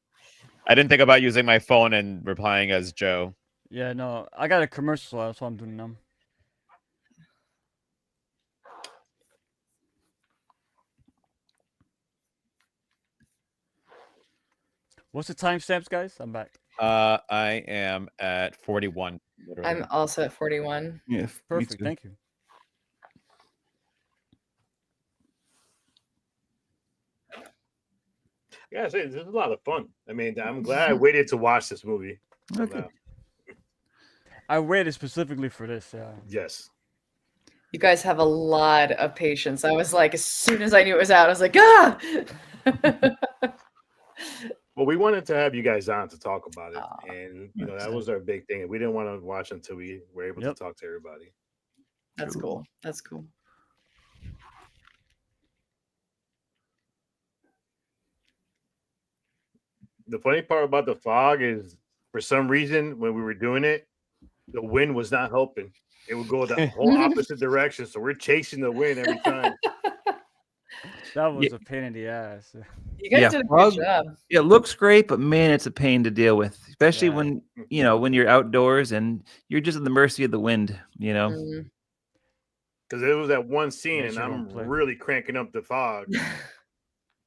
I didn't think about using my phone and replying as Joe. Yeah, no, I got a commercial, so that's what I'm doing now. What's the timestamps, guys? I'm back. I am at 41. Literally. I'm also at 41. Yeah, Perfect. Thank you. Yeah, this is a lot of fun. I mean, I'm glad I waited to watch this movie. Okay. I waited specifically for this. Yeah. Yes. You guys have a lot of patience. I was like, as soon as I knew it was out, I was like, ah! Well, we wanted to have you guys on to talk about it, Aw, and that was our big thing. We didn't want to watch until we were able to talk to everybody. That's cool. That's cool. The funny part about the fog is, for some reason, when we were doing it, the wind was not helping. It would go the whole opposite direction, so we're chasing the wind every time. That was a pain in the ass. You guys did a good job. It looks great, but man, it's a pain to deal with, especially Yeah. when when you're outdoors and you're just at the mercy of the wind. Mhm. Because it was that one scene, Makes and you I'm wanna play. really cranking up the fog.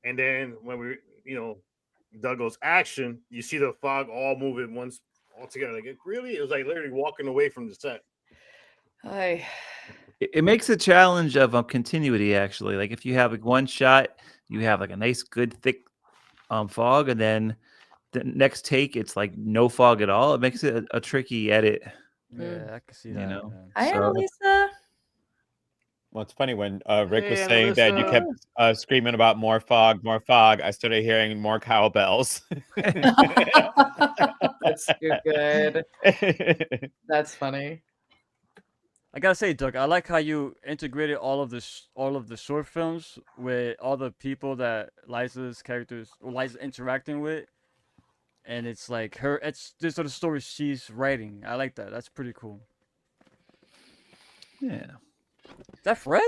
And then when we, Doug goes action, you see the fog all moving once all together. Like it was like literally walking away from the set. It makes a challenge of continuity, actually. Like if you have like one shot, you have like a nice, good, thick fog, and then the next take, it's like no fog at all. It makes it a tricky edit. Yeah, I can see that. Hi, So- Annalisa. Well, it's funny when Rick was Hey, saying that you kept screaming about more fog, more fog. I started hearing more cowbells. That's too good. That's funny. I gotta say, Doug, I like how you integrated all of the short films with all the people that Liza's characters or Liza's interacting with, and it's like it's these are the stories she's writing. I like that. That's pretty cool. Yeah. Is that Fred?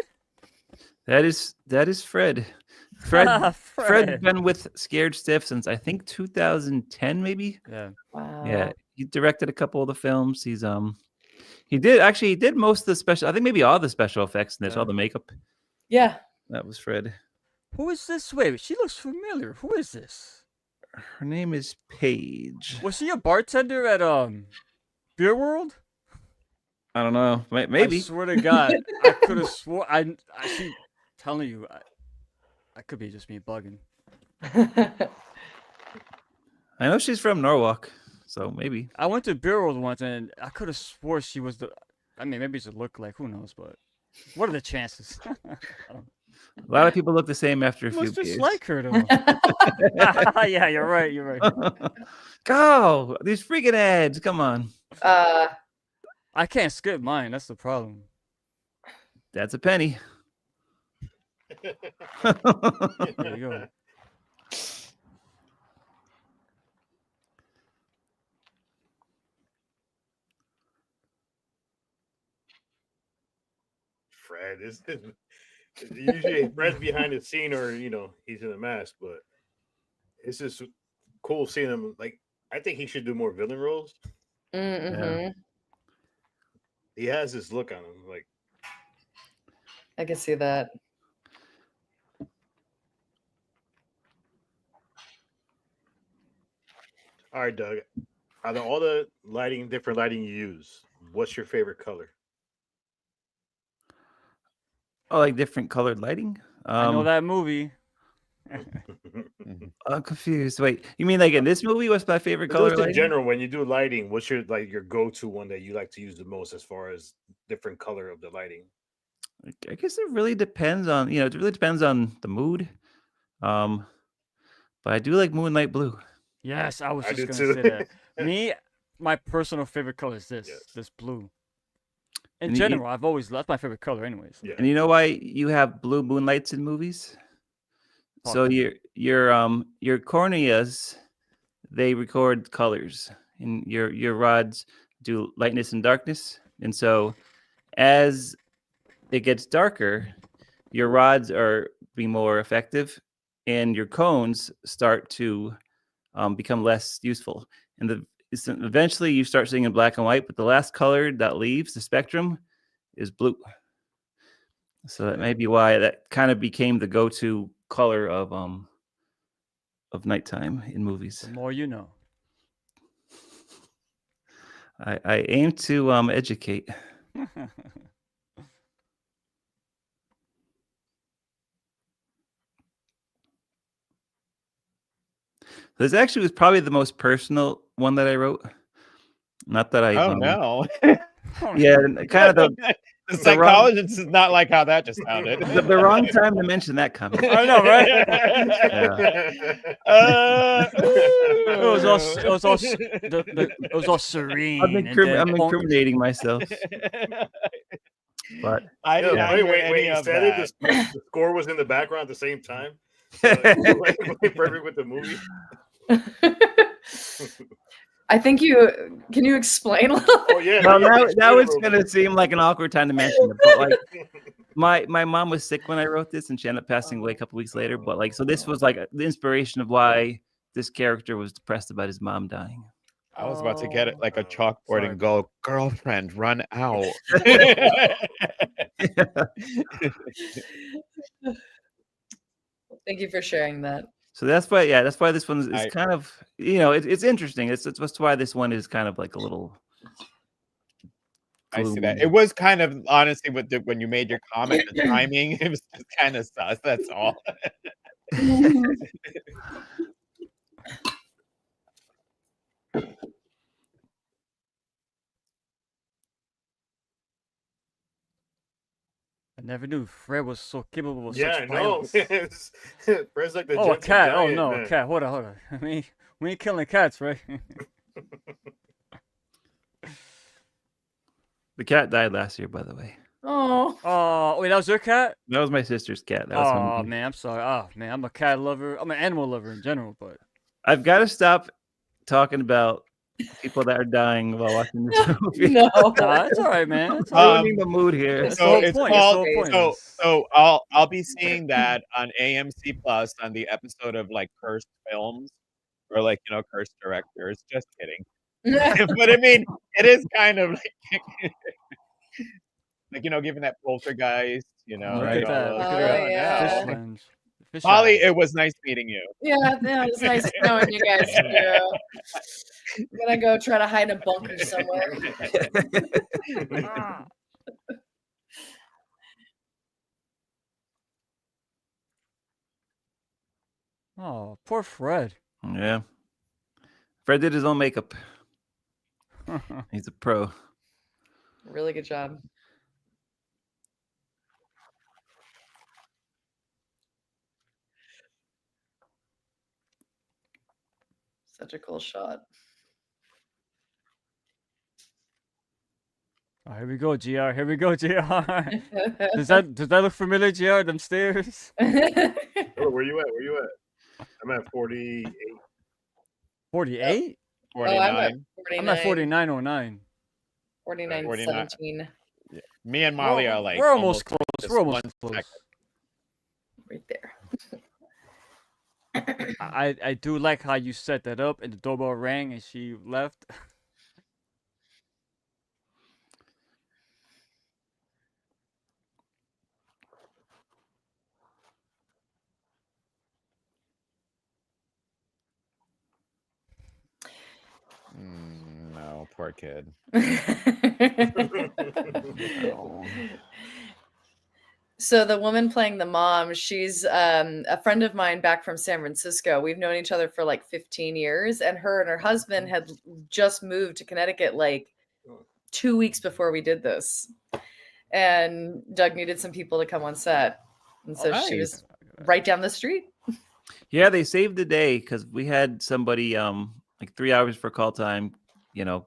That is Fred. Fred's Fred. been with Scared Stiff since I think 2010, maybe. Yeah. Wow. Yeah, he directed a couple of the films. He did most of the special. I think maybe all the special effects in this, all the makeup. Yeah. That was Fred. Who is this? Wait, she looks familiar. Who is this? Her name is Paige. Was she a bartender at Beer World? I don't know. Maybe. I swear to God, I could have swore. I keep telling you, I could be just me bugging. I know she's from Norwalk, so maybe. I went to Beer World once, and I could have swore she was the. I mean, maybe it's a look like, who knows, but what are the chances? I don't A lot of people look the same after a few Looks just beers. like her, though. Yeah, you're right. You're right. Go! These freaking ads. Come on. I can't skip mine. That's the problem. That's a penny. There you go. Fred is usually Fred's behind the scene, or he's in a mask, but it's just cool seeing him. Like, I think he should do more villain roles. Mm-hmm. He has this look on him, like. I can see that. All right, Doug. Out of all the different lighting you use, what's your favorite color? Oh, like different colored lighting? I know that movie. I'm confused. Wait, you mean like in this movie? What's my favorite color? Just in lighting? general, when you do lighting, what's your go-to one that you like to use the most as far as different color of the lighting? I guess it really depends on it really depends on the mood. But I do like Moonlight Blue. Yes, I was I just do gonna too. say that. Me, my personal favorite color is this. Yes. This blue. In And general, I've always that's my favorite color, anyways. Yeah. And you know why you have blue moonlights in movies? So your corneas, they record colors, and your rods do lightness and darkness. And so as it gets darker, your rods are being more effective, and your cones start to become less useful. And eventually you start seeing in black and white, but the last color that leaves the spectrum is blue. So that may be why that kind of became the go-to color of nighttime in movies. The more you know. I aim to educate. This actually was probably the most personal one that I wrote. Not that I. Oh no. Yeah, kind of The psychologist is not like how that just sounded. the wrong time to mention that comment. I know, right? It was all serene. I'm incriminating myself. But I did not hear any you of said that. it. The score was in the background at the same time. Perfect with the movie. I think can you explain a little? Oh yeah. well, yeah, now it's gonna seem like an awkward time to mention it. But like my mom was sick when I wrote this, and she ended up passing away a couple weeks later. But like, so this was like the inspiration of why this character was depressed about his mom dying. I was about to get it like a chalkboard Sorry. and go, girlfriend, run out. Thank you for sharing that. So that's why this one is kind of it's interesting. It's why this one is kind of like a little. I see that. gloomy. It was kind of honestly when you made your comment, the timing, it was just kind of sus. That's all. I never knew Fred was so capable of Yeah, such I know. violence. Fred's like the Oh, a gentle cat. Oh giant, no, man. a cat. Hold on. We ain't killing cats, right? The cat died last year, by the way. Oh. Oh, wait, that was your cat? That was my sister's cat. That was Oh Humvee. man, I'm sorry. Oh man, I'm a cat lover. I'm an animal lover in general, but I've got to stop talking about people that are dying while watching this movie. No. nah, it's all right, man. It's all right. Ruining the mood here. That's the So whole it's point. That's the called whole point. so I'll be seeing that on AMC Plus on the episode of like cursed films or like cursed directors. Just kidding. But I mean, it is kind of like like given that poltergeist, Look right? at that. All Look those- at Oh, that. yeah. Fish lens. Fish Molly, eye. it was nice meeting you. Yeah, it was nice knowing you guys too. I'm gonna go try to hide in a bunker somewhere. Ah. Oh, poor Fred. Yeah. Fred did his own makeup. He's a pro. Really good job. Such a cool shot. Oh, here we go, GR. Here we go, GR. does that look familiar, GR? Them stairs? Oh, where you at? Where you at? I'm at 48. 48? Oh, I'm at 49. 49. I'm at 4909. 49.17. Me and Molly are like we're almost close. just We're almost 1 close. second. Right there. I do like how you set that up and the doorbell rang and she left. No, poor kid. So the woman playing the mom, she's a friend of mine back from San Francisco. We've known each other for like 15 years, and her husband had just moved to Connecticut like 2 weeks before we did this. And Doug needed some people to come on set. And so she was right down the street. Yeah, they saved the day because we had somebody like 3 hours for call time,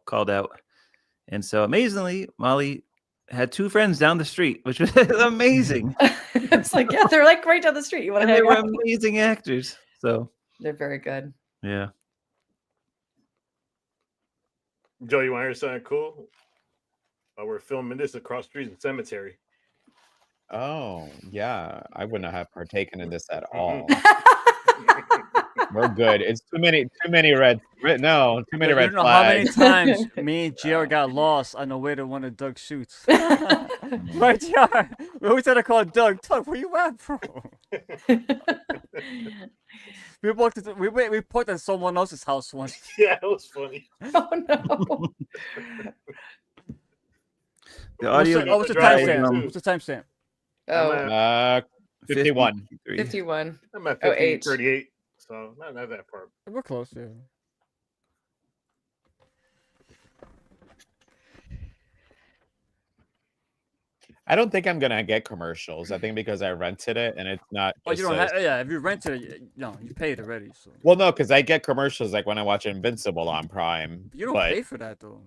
called out. And so amazingly, Molly had 2 friends down the street, which was amazing. It's like, yeah, they're like right down the street. You want to And they hang were out? amazing actors. So They're very good. yeah. Joe, you want to hear something cool? We're filming this across the street in the cemetery. Oh, yeah. I wouldn't have partaken in this at all. We're good. It's too many red. No, too many You red don't know how many flags. times me and GR got lost on the way to one of Doug's shoots. Right, GR? We always had to call Doug. Doug, where you at, bro? we parked at someone else's house once. Yeah, it was funny. Oh no. The audio. What's the driveway, timestamp? too. What's the timestamp? Oh, 51. 51. I'm at Oh, 50, eight. 38, so not that far. We're close, yeah. I don't think I'm gonna get commercials. I think because I rented it and it's not. Oh, you just don't a- have, yeah, if you rented it, you paid already. So Well, no, because I get commercials like when I watch Invincible on Prime. you don't but pay for that, though.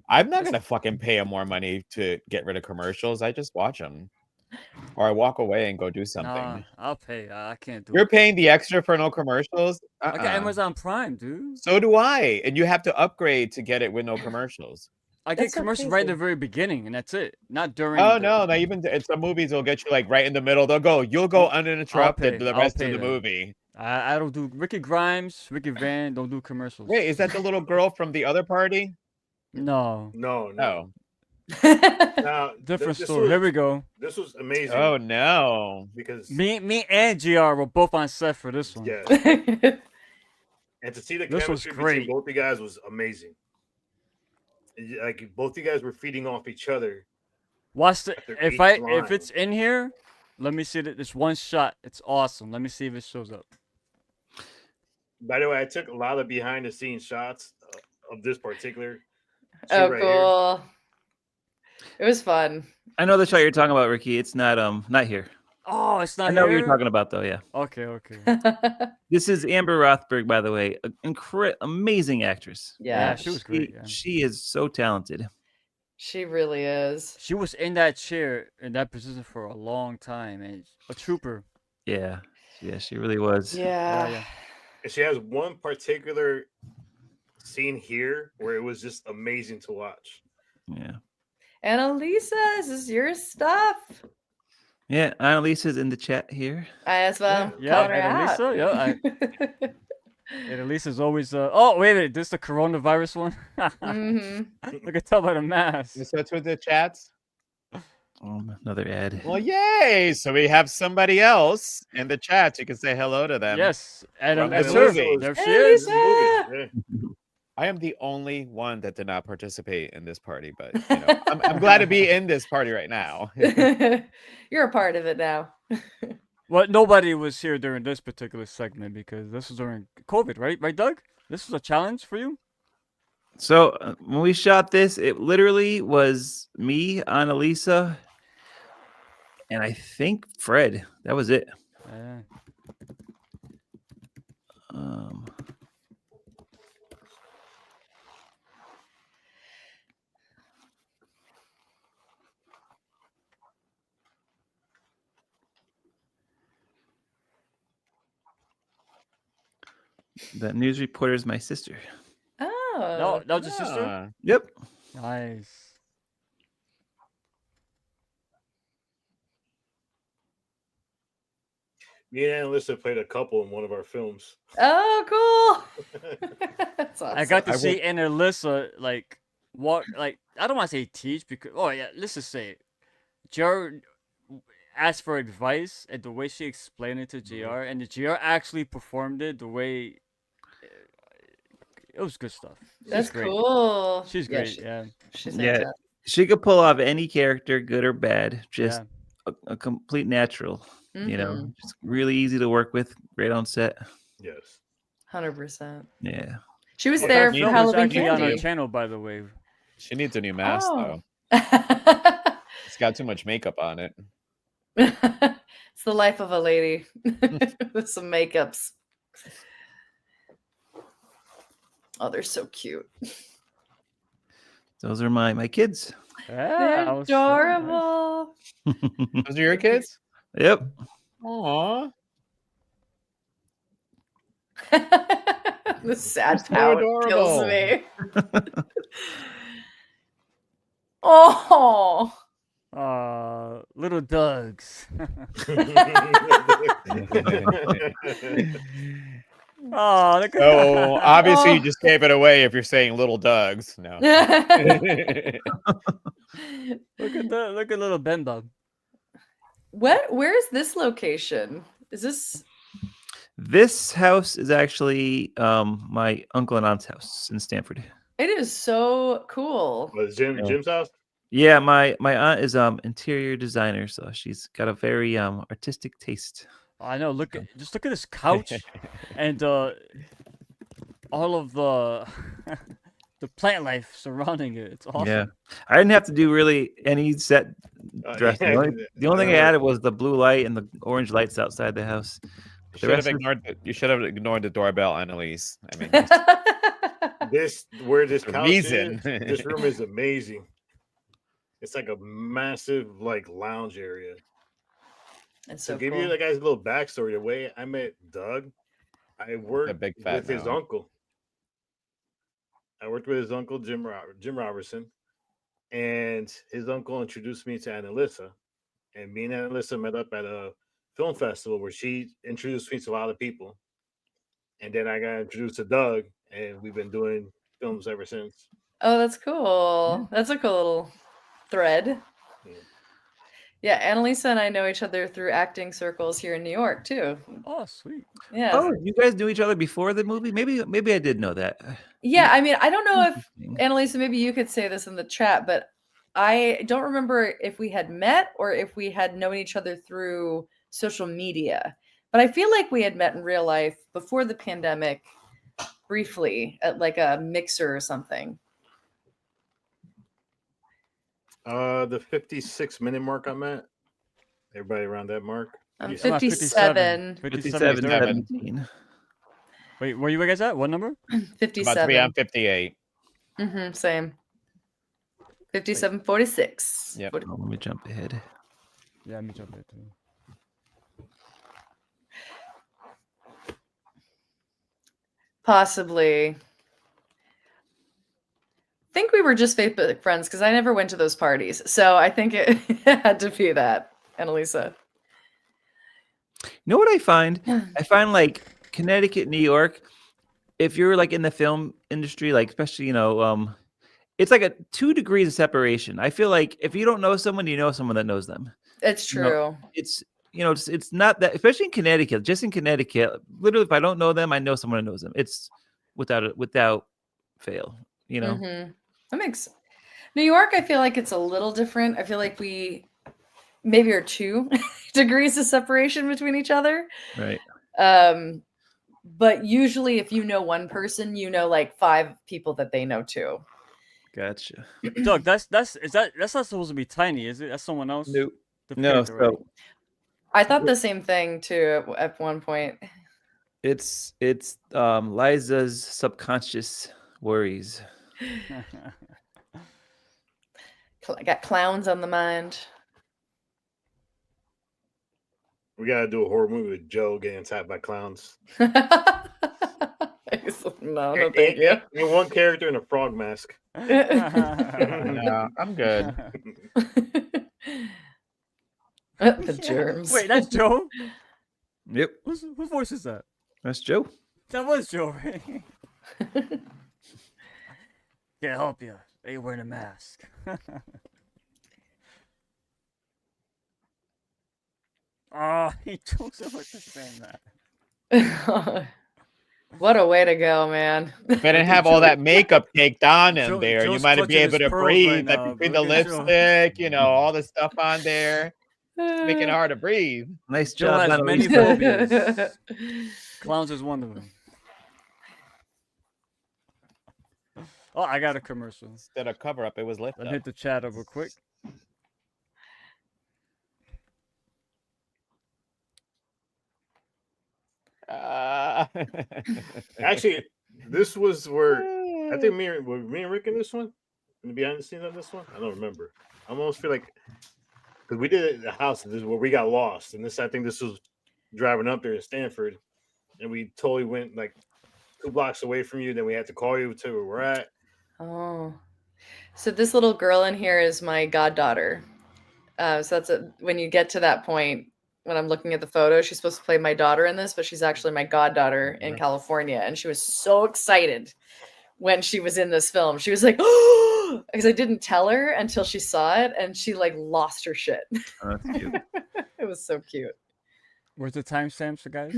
I'm not gonna fucking pay them more money to get rid of commercials. I just watch them, or I walk away and go do something. Nah, I'll pay. I can't do You're it. paying the extra for no commercials. I got Amazon Prime, dude. So do I, and you have to upgrade to get it with no commercials. I get That's so commercials right at the crazy. very beginning, and that's it. Not during. Oh the- no, they even in some movies will get you like right in the middle. You'll go uninterrupted pay- the I'll rest pay of the that. movie. I don't do Ricky Grimes, Ricky Van. Don't do commercials. Wait, is that the little girl from the other party? No, No. No. Now, different this story. was- Here we go. This was amazing. Oh no. Because Me and GR were both on set for this one. yeah, and to see the This was chemistry great. between both you guys was amazing. Like both you guys were feeding off each other. Watch the After if each I line. if it's in here, let me see that. This one shot. It's awesome. Let me see if it shows up. By the way, I took a lot of behind the scenes shots of this particular. shoot Oh, right cool. It was fun. I know the shot you're talking about, Ricky. It's not here. Oh, it's not. I know what here? you're talking about, though. Yeah. Okay, okay. This is Amber Rothberg, by the way. Amazing actress. Yeah, Yeah. she was great. Yeah. She is so talented. She really is. She was in that chair in that position for a long time, and a trooper. Yeah, she really was. Yeah. And she has one particular scene here where it was just amazing to watch. Yeah. Annalisa, this is your stuff. Yeah, Annalisa's in the chat here. I as well. Yeah, Call her Annalisa. out. Yeah, Annalisa's always. Oh wait a minute, this is the coronavirus one. Look at tell by the mask. So it's with the chats. Another ad. Well, yay! So we have somebody else in the chat. You can say hello to them. Yes, From that's the her. movie. There she is. I am the only one that did not participate in this party, but you know, I'm glad to be in this party right now. You're a part of it now. Well, nobody was here during this particular segment because this was during COVID, right? Right, Doug? This was a challenge for you? So when we shot this, it literally was me, Annalisa, and I think Fred. That was it. That news reporter is my sister. Oh. No, that was your sister? Yep. Nice. Me and Annalisa played a couple in one of our films. Oh, cool. That's awesome. I got to see Annalisa like what, like I don't want to say teach because let's just say JR asked for advice and the way she explained it to JR and the JR actually performed it the way it was good stuff. That's great. cool. She's Yeah, great. Yeah. She's Yeah, fantastic. she could pull off any character, good or bad. Just a complete natural. You know, just really easy to work with. Great on set. Yes. 100%. Yeah. She was there for Halloween actually on our candy. channel, by the way. She needs a new mask Oh. though. It's got too much makeup on it. It's the life of a lady with some makeups. Oh, they're so cute. Those are my kids. They're adorable. Those are your kids? Yep. Aww. The sad So power kills adorable. me. Oh. Little Doug's. Oh, look at So obviously you just gave it away if you're saying little Doug's. No. Look at little Ben Bug. Where is this location? Is this This house is actually my uncle and aunt's house in Stanford. It is so cool. Was Jim's house? Yeah, my aunt is interior designer, so she's got a very artistic taste. I know. Just look at this couch, and all of the the plant life surrounding it. It's awesome. Yeah, I didn't have to do really any set dressing. yeah. The only thing I added was the blue light and the orange lights outside the house. You should have ignored the doorbell, Annalise. I mean, This The couch reason. is, this room is amazing. It's like a massive lounge area. It's To so give cool. you the guy's little backstory, the way I met Doug, I worked big fat with his mouth. uncle. I worked with his uncle Jim Robertson, and his uncle introduced me to Annalisa, and me and Annalisa met up at a film festival where she introduced me to a lot of people, and then I got introduced to Doug, and we've been doing films ever since. Oh, that's cool. That's a cool little thread. Yeah, Annalisa and I know each other through acting circles here in New York too. Oh, sweet. Yeah. Oh, you guys knew each other before the movie? Maybe I did know that. Yeah, I mean, I don't know if Annalisa, maybe you could say this in the chat, but I don't remember if we had met or if we had known each other through social media. But I feel like we had met in real life before the pandemic, briefly at like a mixer or something. The 56-minute mark I'm at. Everybody around that mark? I'm What do you say? 57. 57. 17. Wait, where you guys at? What number? 57. about to be on 58. Same. 57-46. Yep. Oh, let me jump ahead. Yeah, let me jump in too. Possibly. I think we were just Facebook friends because I never went to those parties. So I think it had to be that, Annalisa. You know what I find? I find like Connecticut, New York, if you're like in the film industry, like especially, it's like a 2 degrees of separation. I feel like if you don't know someone, you know someone that knows them. It's You know, true. it's not that, especially in Connecticut. Just in Connecticut, literally, if I don't know them, I know someone who knows them. It's without fail. Mm-hmm. That makes New York. I feel like it's a little different. I feel like we maybe are 2 degrees of separation between each other. Right. But usually, if you know one person, you know like 5 people that they know too. Gotcha. Doug, that's not supposed to be tiny, is it? That's someone else. Nope. The No. character, right? So I thought the same thing too at one point. it's Liza's subconscious worries. Got clowns on the mind. We gotta do a horror movie with Joe getting attacked by clowns. No, no, thank you. And one character in a frog mask. No, I'm good. The germs. Wait, that's Joe? Yep. Whose voice is that? That's Joe. That was Joe, right? Can't help you. They wearing a mask. Oh, he took so much to saying that. What a way to go, man. If I didn't have all that makeup caked on in Joe- there, you Joe's might be clutching able his to pearls breathe. right Like now. between the Look at Joe. lipstick, all the stuff on there, it's making it hard to breathe. Nice Joe job. has many Annalisa. phobias. Clowns is one of them. Oh, I got a commercial. Instead of cover up, it was lift Let up. me hit the chat real quick. Actually, this was where I think were me and Rick in this one, in the behind the scenes on this one. I don't remember. I almost feel like because we did it at the house, this is where we got lost, and I think this was driving up there in Stanford, and we totally went like 2 blocks away from you. Then we had to call you to where we're at. Oh, so this little girl in here is my goddaughter. So that's when you get to that point, when I'm looking at the photo, she's supposed to play my daughter in this, but she's actually my goddaughter in California. And she was so excited when she was in this film. She was like, oh, because I didn't tell her until she saw it, and she like lost her shit. Oh, that's cute. It was so cute. Where's the timestamps, guys?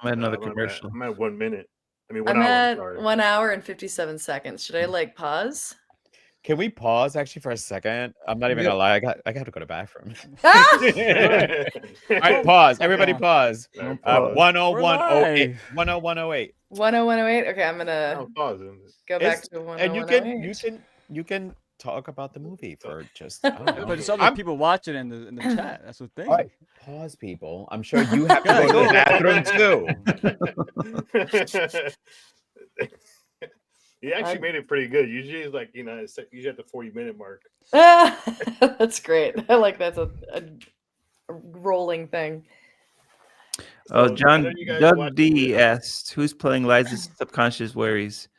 I'm at another I'm at- commercial. I'm at 1 minute. I mean, 1 I'm hour. at Sorry. 1 hour and 57 seconds. Should I like pause? Can we pause actually for a second? I'm not even gonna lie. I got to go to the bathroom. Ah! All right, pause. Everybody pause. Sorry, We're 10108. live. 10108. 10108. Okay, I'm gonna I'm pausing. go back It's- to And you 10108. can talk about the movie for just I don't know. But there's other I'm- people watching in the chat. That's the thing. All right, pause, people. I'm sure you have to go to the bathroom too. You actually made it pretty good. Usually, it's like it's usually at the 40-minute mark. That's great. I like that's a rolling thing. Oh, So, I John know you guys Doug watched D the- asked, "Who's playing Liza's subconscious worries?"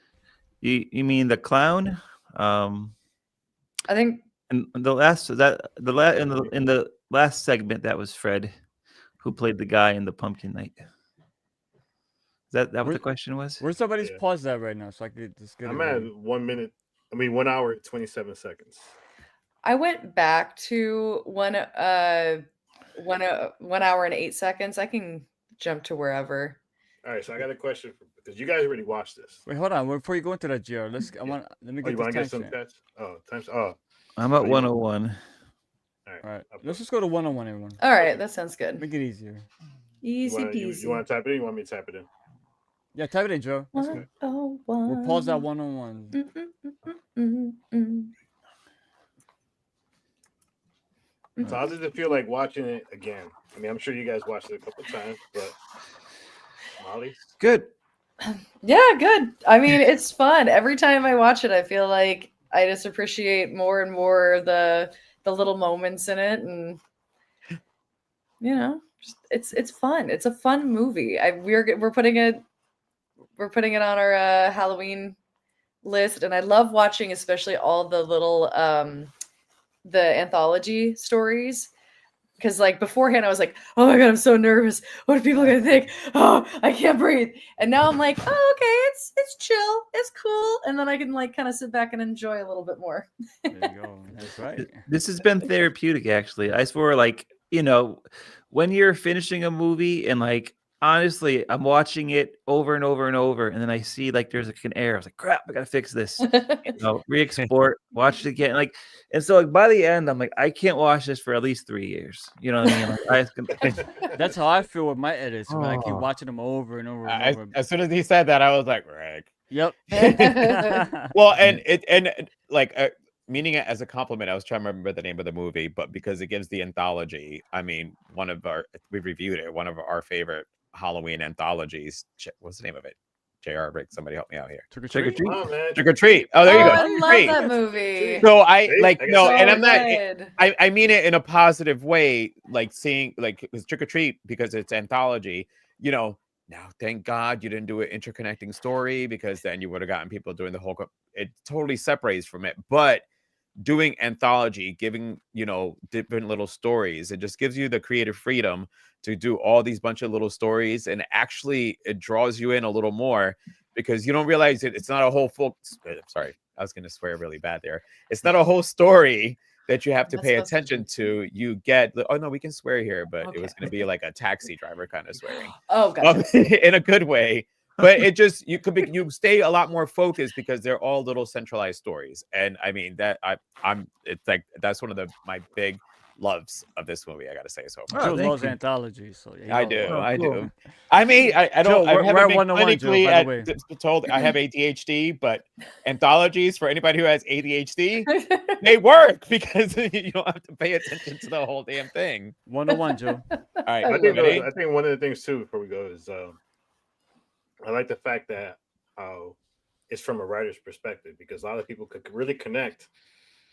You mean the clown? I think And in the last segment, that was Fred, who played the guy in the Pumpkin Night. Is that what Where- the question was? Where's somebody's Yeah. pause that right now so I could just get I'm it at ready? 1 minute. I mean, 1 hour 27 seconds. I went back to 1 hour and 8 seconds. I can jump to wherever. All right, so I got a question because you guys already watched this. Wait, hold on. Before you go into that, GR, let me Oh, get you want to get this some timestamp. stats? Oh, times. Oh, I'm at you- 101. all right. All right, I'll put- let's just go to 101, everyone. All right, that sounds good. Make it easier. Easy you peasy. want to type it in? Or you want me to type it in? Yeah, type it in, Joe. That's good. 101. We'll pause that 101. So how does it feel like watching it again? I mean, I'm sure you guys watched it a couple times, but Molly, Good. Yeah, good. I mean, it's fun. Every time I watch it, I feel like I just appreciate more and more the little moments in it, and it's fun. It's a fun movie. We're putting it on our Halloween list, and I love watching, especially all the little the anthology stories. Because like beforehand, I was like, "Oh my god, I'm so nervous. What are people gonna think? Oh, I can't breathe." And now I'm like, "Oh, okay, it's chill, it's cool," and then I can like kind of sit back and enjoy a little bit more. There you go. That's right. This has been therapeutic, actually. I swear, like, when you're finishing a movie and like honestly, I'm watching it over and over and over, and then I see like there's like an error. I was like, crap, I gotta fix this. Re-export, watch it again. Like, and so like by the end, I'm like, I can't watch this for at least 3 years. You know what I mean? Like, That's how I feel with my edits. When I keep Oh. watching them over and over and over. As soon as he said that, I was like, Rick. Yep. Well, and meaning it as a compliment, I was trying to remember the name of the movie, but because it gives the anthology, I mean, we reviewed it, one of our favorite Halloween anthologies. What's the name of it? JR, Rick, somebody help me out here. Trick or Trick or treat. treat. Oh, man. Trick or treat. Oh, there you go. I Trick or love treat. that movie. So I See? like I guess no, so and I'm not. good. I mean it in a positive way, like seeing like it's Trick or Treat because it's anthology. Now, thank God you didn't do an interconnecting story because then you would have gotten people doing the whole. It totally separates from it, but doing anthology, giving different little stories, it just gives you the creative freedom to do all these bunch of little stories, and actually it draws you in a little more because you don't realize it's not a whole full. Sorry, I was going to swear really bad there. It's not a whole story that you have to That's pay supposed to attention to. You get oh no, we can swear here, but it was Okay. going to be like a taxi driver kind of swearing. Oh, gotcha. In a good way. But it just you stay a lot more focused because they're all little centralized stories. And I mean that it's like that's one of my big loves of this movie, I gotta say so far. Oh, Joe thank loves you. anthologies, so yeah, I you know. do. Oh, I cool. do. I mean, I Joe, don't. I we're haven't at been 101, Joe, clinically by the way. told I have ADHD, but anthologies for anybody who has ADHD, they work because you don't have to pay attention to the whole damn thing. 101, Joe. All right, I love think ready? I think one of the things too before we go is I like the fact that it's from a writer's perspective because a lot of people could really connect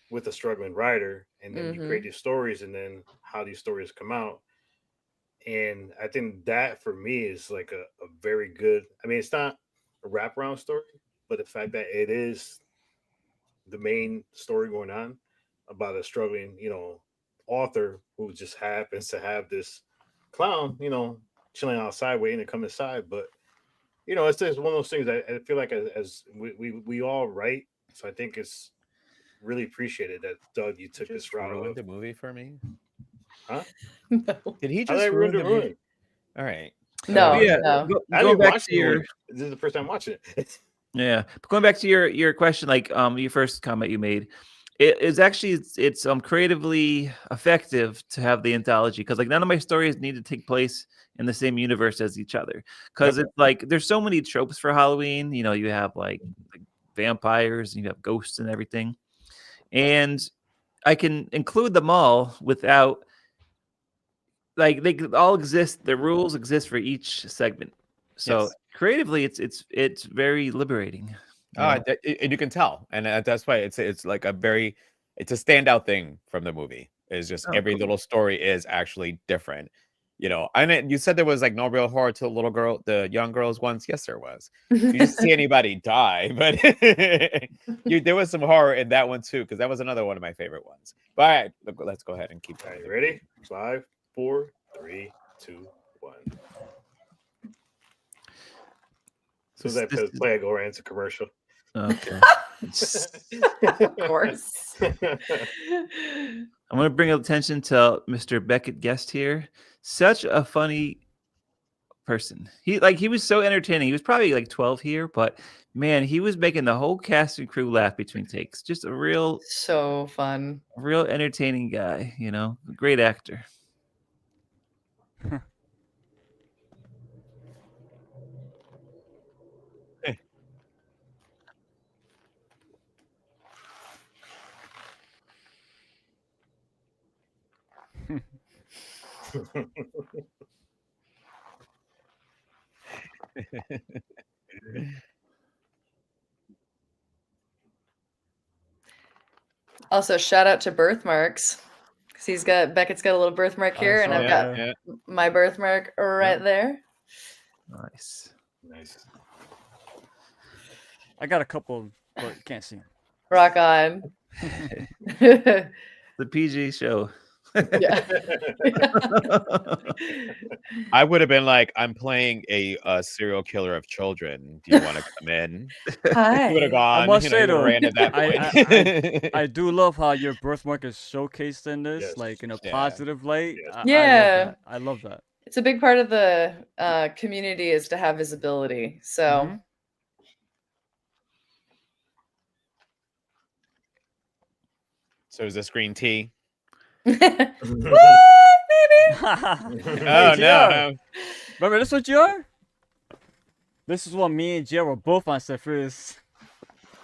with a struggling writer, and then you create these stories, and then how these stories come out. And I think that for me is like a very good. I mean, it's not a wraparound story, but the fact that it is the main story going on about a struggling, author who just happens to have this clown, chilling outside waiting to come inside. But it's just one of those things that I feel like as we all write, so I think it's really appreciated that Doug, you took this route. Ruined the movie for me. Huh? No. Did he How just did I ruin ruin the the movie? ruin? All right. No, Yeah, no. I going didn't back watch to the your movie. This is the first time watching it. yeah, but going back to your question, like your first comment you made, it is actually it's creatively effective to have the anthology because like none of my stories need to take place in the same universe as each other because it's like there's so many tropes for Halloween. You have like vampires, and you have ghosts and everything, and I can include them all without like they could all exist. The rules exist for each segment, so Yes. creatively it's very liberating. And you can tell, and that's why it's like it's a standout thing from the movie. Is just Oh, every cool. little story is actually different. And you said there was like no real horror to the young girls ones. Yes, there was. You didn't see anybody die, but there was some horror in that one too, because that was another one of my favorite ones. But all right, let's go ahead and keep All going. right, you ready? 5, 4, 3, 2, 1. So that play, I go right into commercial. Okay. Of course. I'm going to bring attention to Mr. Beckett Guest here. Such a funny person. He was so entertaining. He was probably like 12 here, but man, he was making the whole cast and crew laugh between takes. Just a real So fun. entertaining guy, great actor. Also, shout out to birthmarks. Because Beckett's got a little birthmark here, and I've got my birthmark right there. Nice. I got a couple, but you can't see them. Rock on. The PG show. Yeah. I would have been like, I'm playing a serial killer of children. Do you want to come in? Hi. You would have gone. I must say you though, ran at that point. I do love how your birthmark is showcased in this, Yes. like in a Yeah. positive light. Yes. Yeah. I love that. It's a big part of the community is to have visibility. So. Mhm. So is this green tea? What, baby? Oh no. Remember this one, GR? This is what me and GR were both on set first.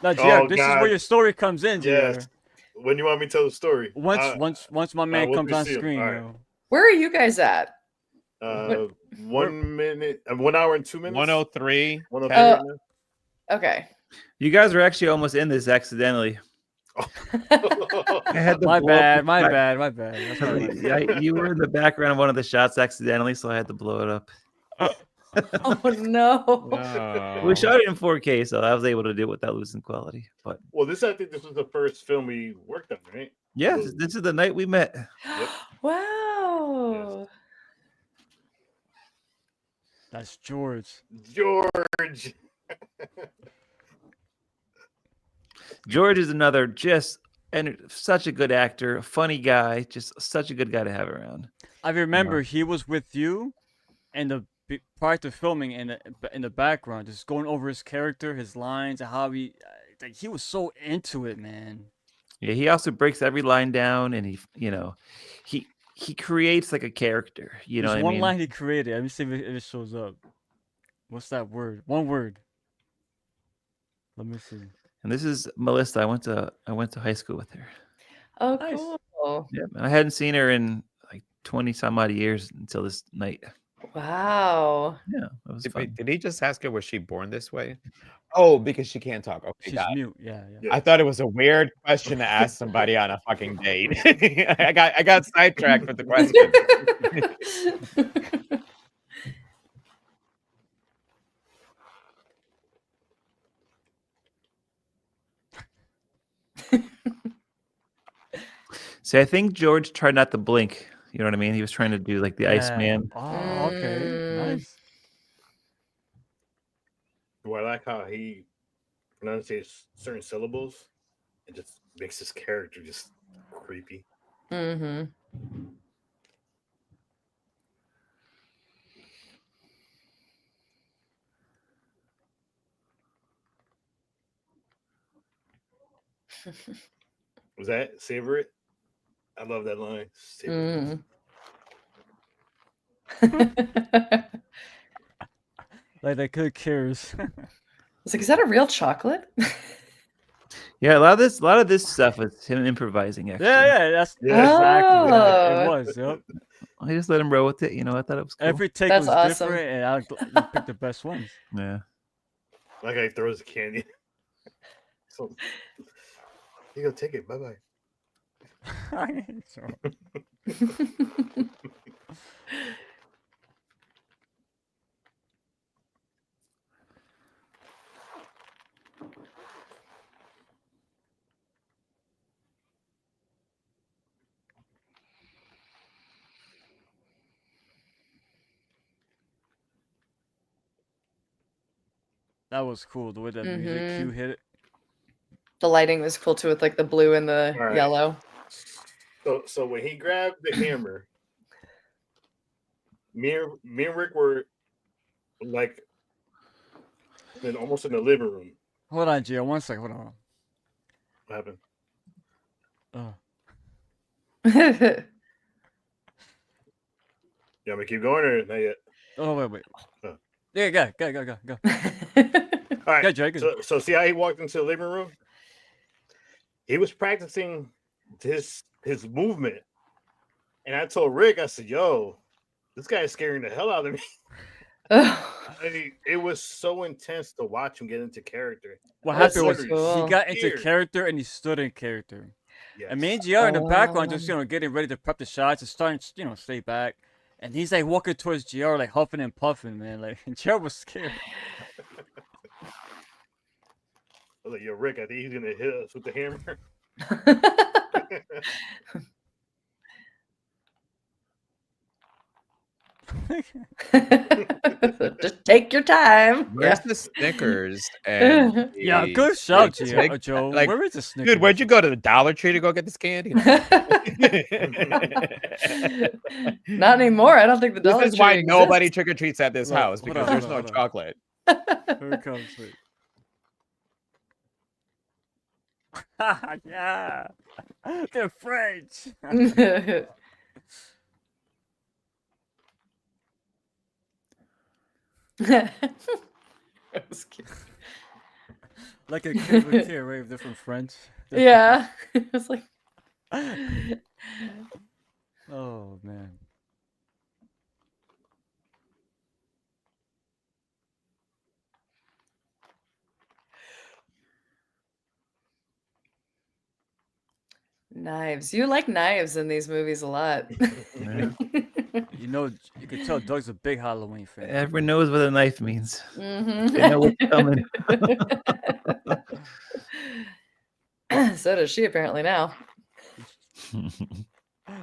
Now, GR, Oh, this is God. where your story comes in, GR. Yes. When you want me to tell the story? Once my man we'll comes on proceed. screen, All right. yo. Where are you guys at? 1 minute, 1 hour and 2 minutes. 103. 103 Oh. right now. Okay. You guys were actually almost in this accidentally. I had to My blow up bad, the my bad. That's back- all right. Yeah, you were in the background of one of the shots accidentally, so I had to blow it up. Oh no. No. We shot it in 4K, so I was able to do it without losing quality. But Well, I think this was the first film we worked on, right? yeah, this is the night we met. Wow. That's George. George. George is another and such a good actor, a funny guy, just such a good guy to have around. I remember he was with you, and prior to filming in the background, just going over his character, his lines, and how he was so into it, man. Yeah, he also breaks every line down, and he creates like a character. You know There's what I one mean? line he created. Let me see if it shows up. What's that word? One word. Let me see. And this is Melissa. I went to high school with her. Oh, Nice. cool. Yeah, and I hadn't seen her in like 20 some odd years until this night. Wow. Yeah, it was fun. Did he just ask her, was she born this way? Oh, because she can't talk. Okay, She's got it. mute. Yeah. I thought it was a weird question to ask somebody on a fucking date. I got sidetracked with the question. See, I think George tried not to blink. You know what I mean? He was trying to do like the Yeah. Iceman. Oh, okay. Nice. Well, I like how he pronounces certain syllables. It just makes his character just creepy. Mm-hmm. Was that savor it? I love that line. Savor it. Like they could cares. It's like, is that a real chocolate? Yeah, a lot of this stuff is him improvising. Actually, yeah, that's Yeah. exactly what Oh. it was. Yep. I just let him roll with it. You know, I thought it was cool. Every take That's was awesome. different, and I picked the best ones. Yeah. Like how he throws the candy. So you go take it. Bye bye. That was cool. The way that music cue hit it. The lighting was cool too, with like the blue and the All right. yellow. So when he grabbed the hammer, me and Rick were like almost in the living room. Hold on, Gio. 1 second. Hold on. What happened? Oh. You want me to keep going or not yet? Oh wait. Oh. Yeah, go. All right. Go, Jake. So see how he walked into the living room? He was practicing his movement. And I told Rick, I said, yo, this guy is scaring the hell out of me. It was so intense to watch him get into character. What That's happened was so cool. he got into Here. character and he stood in character. And me and Yes. GR in the background, just getting ready to prep the shots, and starting stay back. And he's like walking towards GR, like huffing and puffing, man. Like, and GR was scared. I was like, yo, Rick, I think he's gonna hit us with the hammer. Just take your time. Where's the Snickers? And Yeah, the- good shout, like, Joe. like, Where is the Snickers? Dude, where'd you go to the Dollar Tree to go get this candy? Not anymore. I don't think the This Dollar is why Tree nobody exists. trick or treats at this Hold on, house hold because on, there's hold no on, hold on. chocolate. Here it comes. Wait. Yeah, they're French. That was cute. Like a kid with tear wave, different French. Yeah. It's like Oh man. knives. You like knives in these movies a lot. You know, you can tell Doug's a big Halloween fan. Everyone knows what a knife means. Mhm. They know what's coming. So does she apparently now.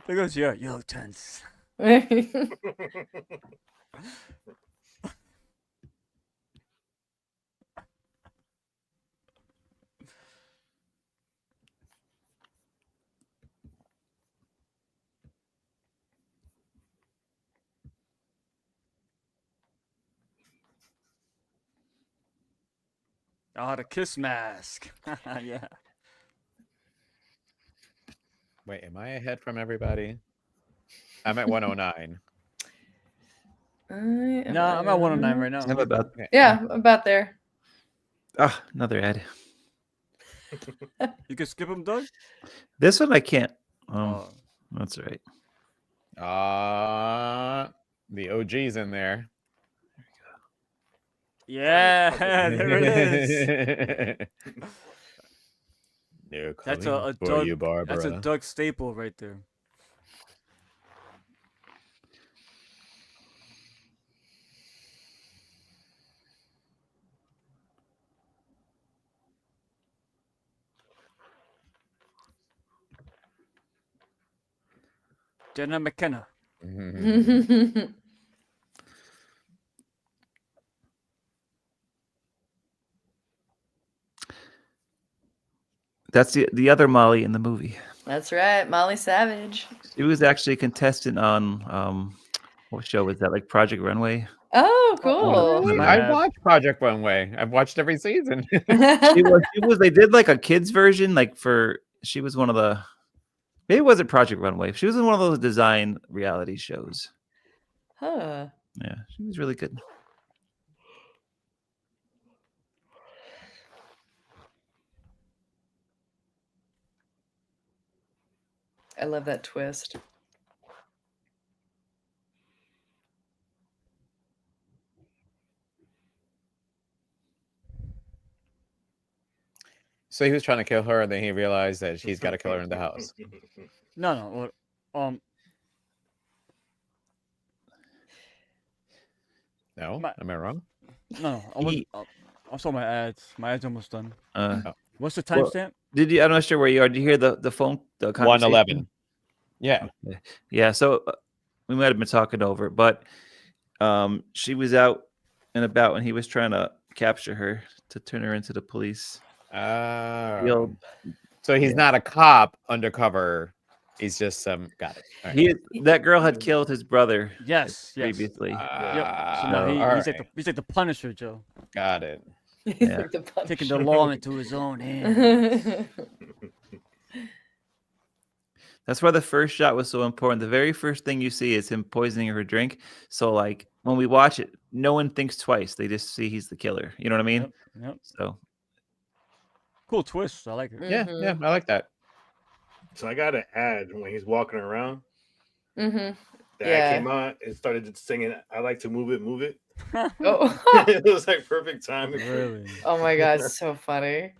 There goes yo tense. Oh, the kiss mask. Yeah. Wait, am I ahead from everybody? I'm at 109. No, I'm at 109 right now. I'm about Yeah, about there. another ad. You can skip him, Doug? This one I can't. Oh, Oh. that's all right. The OG's in there. Yeah, there it is. They're That's coming a for Doug. you, Barbara. That's a Doug staple right there. Jenna McKenna. That's the other Molly in the movie. That's right, Molly Savage. She was actually a contestant on what show was that? Like Project Runway. Oh, cool. Really? My I bad. watched Project Runway. I've watched every season. She was. They did like a kids version, like for. She was one of the. Maybe it wasn't Project Runway. She was in one of those design reality shows. Huh. Yeah, she was really good. I love that twist. So he was trying to kill her, and then he realized that he's got to kill her in the house. No. No, My- am I wrong? No. I saw my ads. My ads almost done. What's the Well, timestamp? Did you? I'm not sure where you are. Did you hear the phone? The conversation? 111. Yeah. Yeah. So we might have been talking over, it, but she was out and about when he was trying to capture her to turn her into the police. So he's not a cop undercover. He's just some. Got it. All right. That girl had killed his brother. Yes. Previously. Yep. So now all he's right. like the Punisher, Joe. Got it. Yeah. Taking the law into his own hands. That's why the first shot was so important. The very first thing you see is him poisoning her drink. So like when we watch it, no one thinks twice. They just see he's the killer. You know what I mean? Yep. So Cool twist. I like it. Yeah, I like that. So I got an ad when he's walking around. Mm-hmm. That Yeah. came on and started singing, I like to move it, move it. Oh. It was like perfect timing. Really? Oh my god, so funny.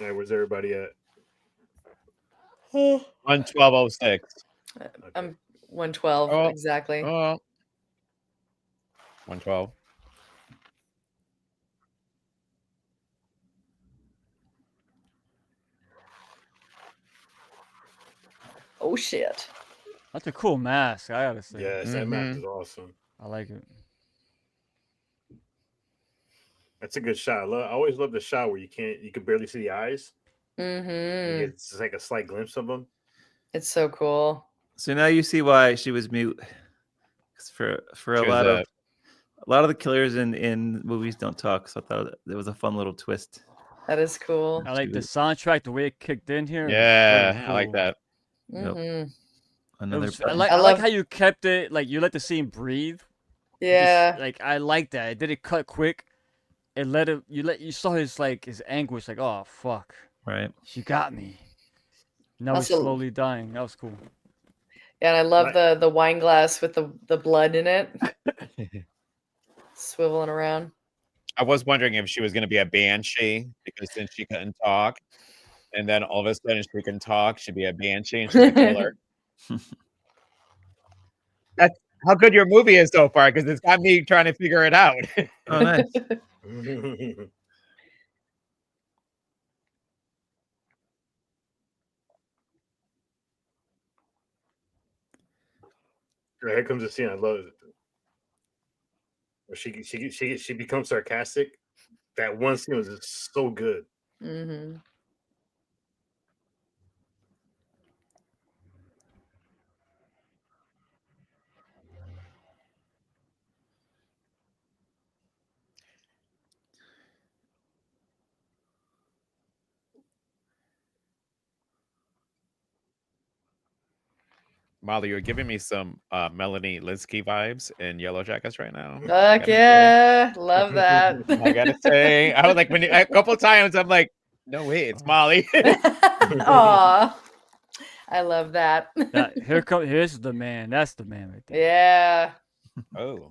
All right, where's everybody at? 112.06. I'm 112 Oh, exactly. Oh. 112. Oh shit. That's a cool mask, I gotta say. Yes, that map is awesome. I like it. That's a good shot. I always love the shot where you can barely see the eyes. Mm-hmm. It's like a slight glimpse of them. It's so cool. So now you see why she was mute. 'Cause for She a was lot of the killers in movies don't talk, so I thought it was a fun little twist. That is cool. I like the soundtrack, the way it kicked in here. Yeah, I like cool. that. Yep. Mm-hmm. Another I button. like love how you kept it, like you let the scene breathe. Yeah. Like I like that. It didn't cut quick. It let it. You saw his anguish. Like, oh fuck, Right. she got me. Now he's Also- slowly dying. That was cool. Yeah, and I love the wine glass with the blood in it. Swiveling around. I was wondering if she was going to be a banshee because since she couldn't talk, and then all of a sudden she can talk, she'd be a banshee and she's a killer. That's how good your movie is so far because it's got me trying to figure it out. Oh, nice. Here comes the scene. I love it. Where she becomes sarcastic. That one scene was just so good. Mm-hmm. Molly, you're giving me some Melanie Linsky vibes in Yellow Jackets right now. Fuck yeah. Love that. I gotta say, I was like, a couple times, I'm like, no, wait, it's Molly. Aw. I love that. Here's the man. That's the man right there. Yeah. Oh.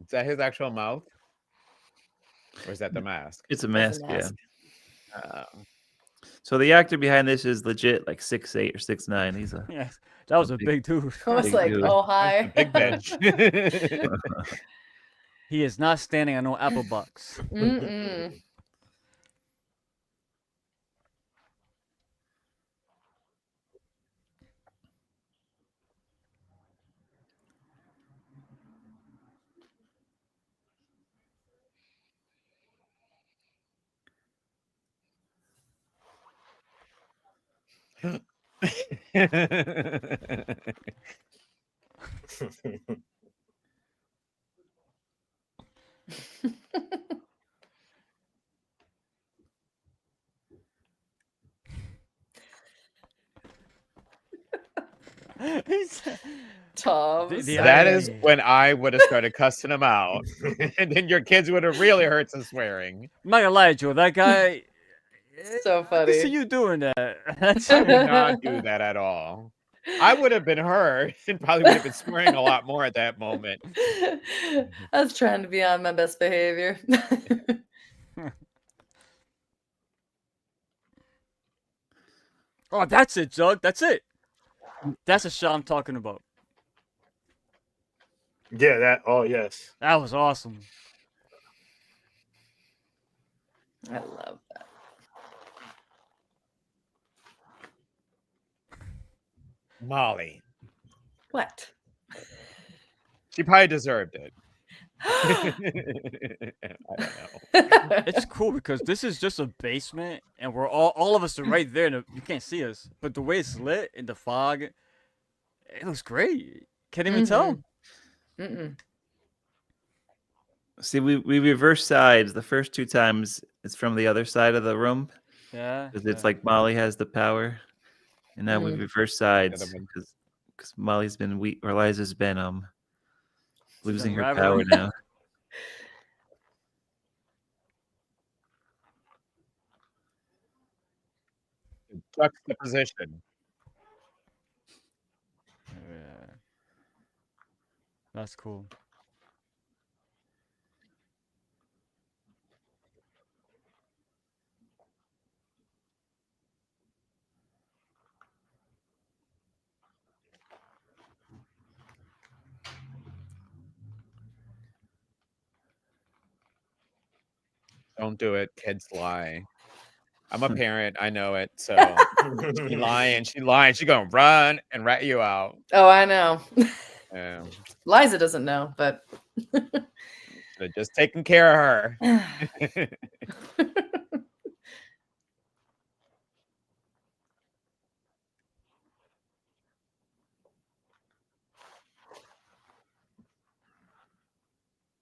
Is that his actual mouth? Or is that the mask? It's a mask, mask. yeah. So the actor behind this is legit like 6'8" or 6'9". He's a Yes, that was a big dude. I was Big like, dude. oh hi. Big bitch. He is not standing on no apple box. Mm-mm. Toms. That is when I would have started cussing him out. And then your kids would have really heard some swearing. I'm not gonna lie, Joe. That guy. So I funny. can see you doing that. I would not do that at all. I would have been hurt and probably would have been swearing a lot more at that moment. I was trying to be on my best behavior. Oh, that's it, Jug. That's it. That's the shot I'm talking about. Yeah, that. Oh, yes. That was awesome. I love that. Molly. What? She probably deserved it. I don't know. It's cool because this is just a basement, and we're all of us are right there. And you can't see us, but the way it's lit in the fog, it looks great. Can't even tell. Mm-mm. See, we reverse sides. The first two times it's from the other side of the room. Yeah. Because it's like Molly has the power, and now we reverse sides because Molly's been weak, or Liza's been losing her power now. Juxtaposition. Yeah. That's cool. Don't do it. Kids lie. I'm a parent. I know it. So she lying. She gonna run and rat you out. Oh, I know. Um, Liza doesn't know, but Should've just taken care of her.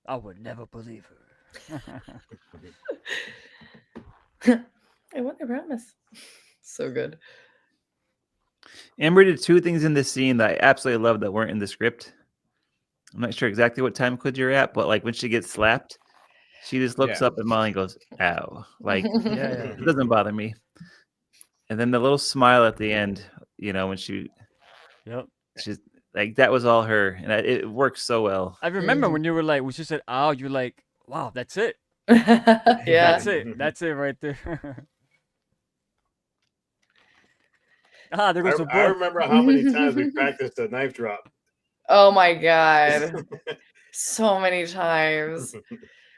I would never believe her. I want to promise. So good. Amber did two things in this scene that I absolutely love that weren't in the script. I'm not sure exactly what time code you're at, but like when she gets slapped, she just looks Yeah. up at Molly and goes, "Ow!" Like Yeah. it doesn't bother me. And then the little smile at the end, you know, when she's like, that was all her, and it works so well. I remember when you were like, when she said, "Ow," you're like, "Wow, that's it." Yeah. That's it. That's it right there. There goes the book. I remember how many times we practiced the knife drop. Oh my God. So many times.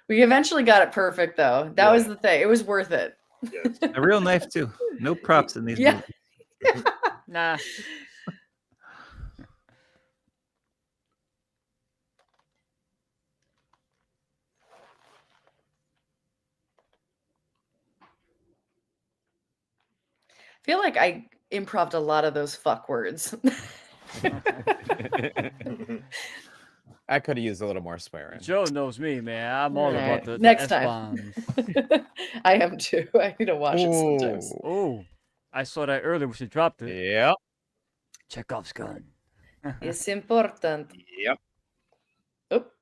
We eventually got it perfect though. That was the thing. It was worth it. Yes. A real knife too. No props in these Yeah. movies. Nah. I feel like I improv'd a lot of those fuck words. I could have used a little more swearing. Joe knows me, man. I'm all about the Next S-bombs. time. I am too. I need to watch it sometimes. Oh, I saw that earlier when she dropped it. Yep. Chekhov's gun. It's important. Yep. Oop.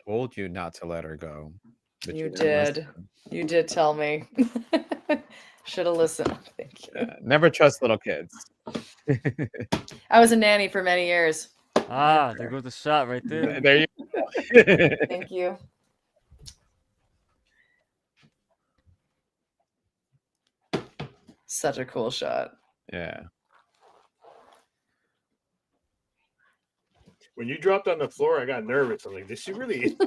Told you not to let her go. But You didn't did. listen. You did tell me. Should have listened. Thank you. Never trust little kids. I was a nanny for many years. There goes the shot right there. There you go. Thank you. Such a cool shot. Yeah. When you dropped on the floor, I got nervous. I'm like, did she really?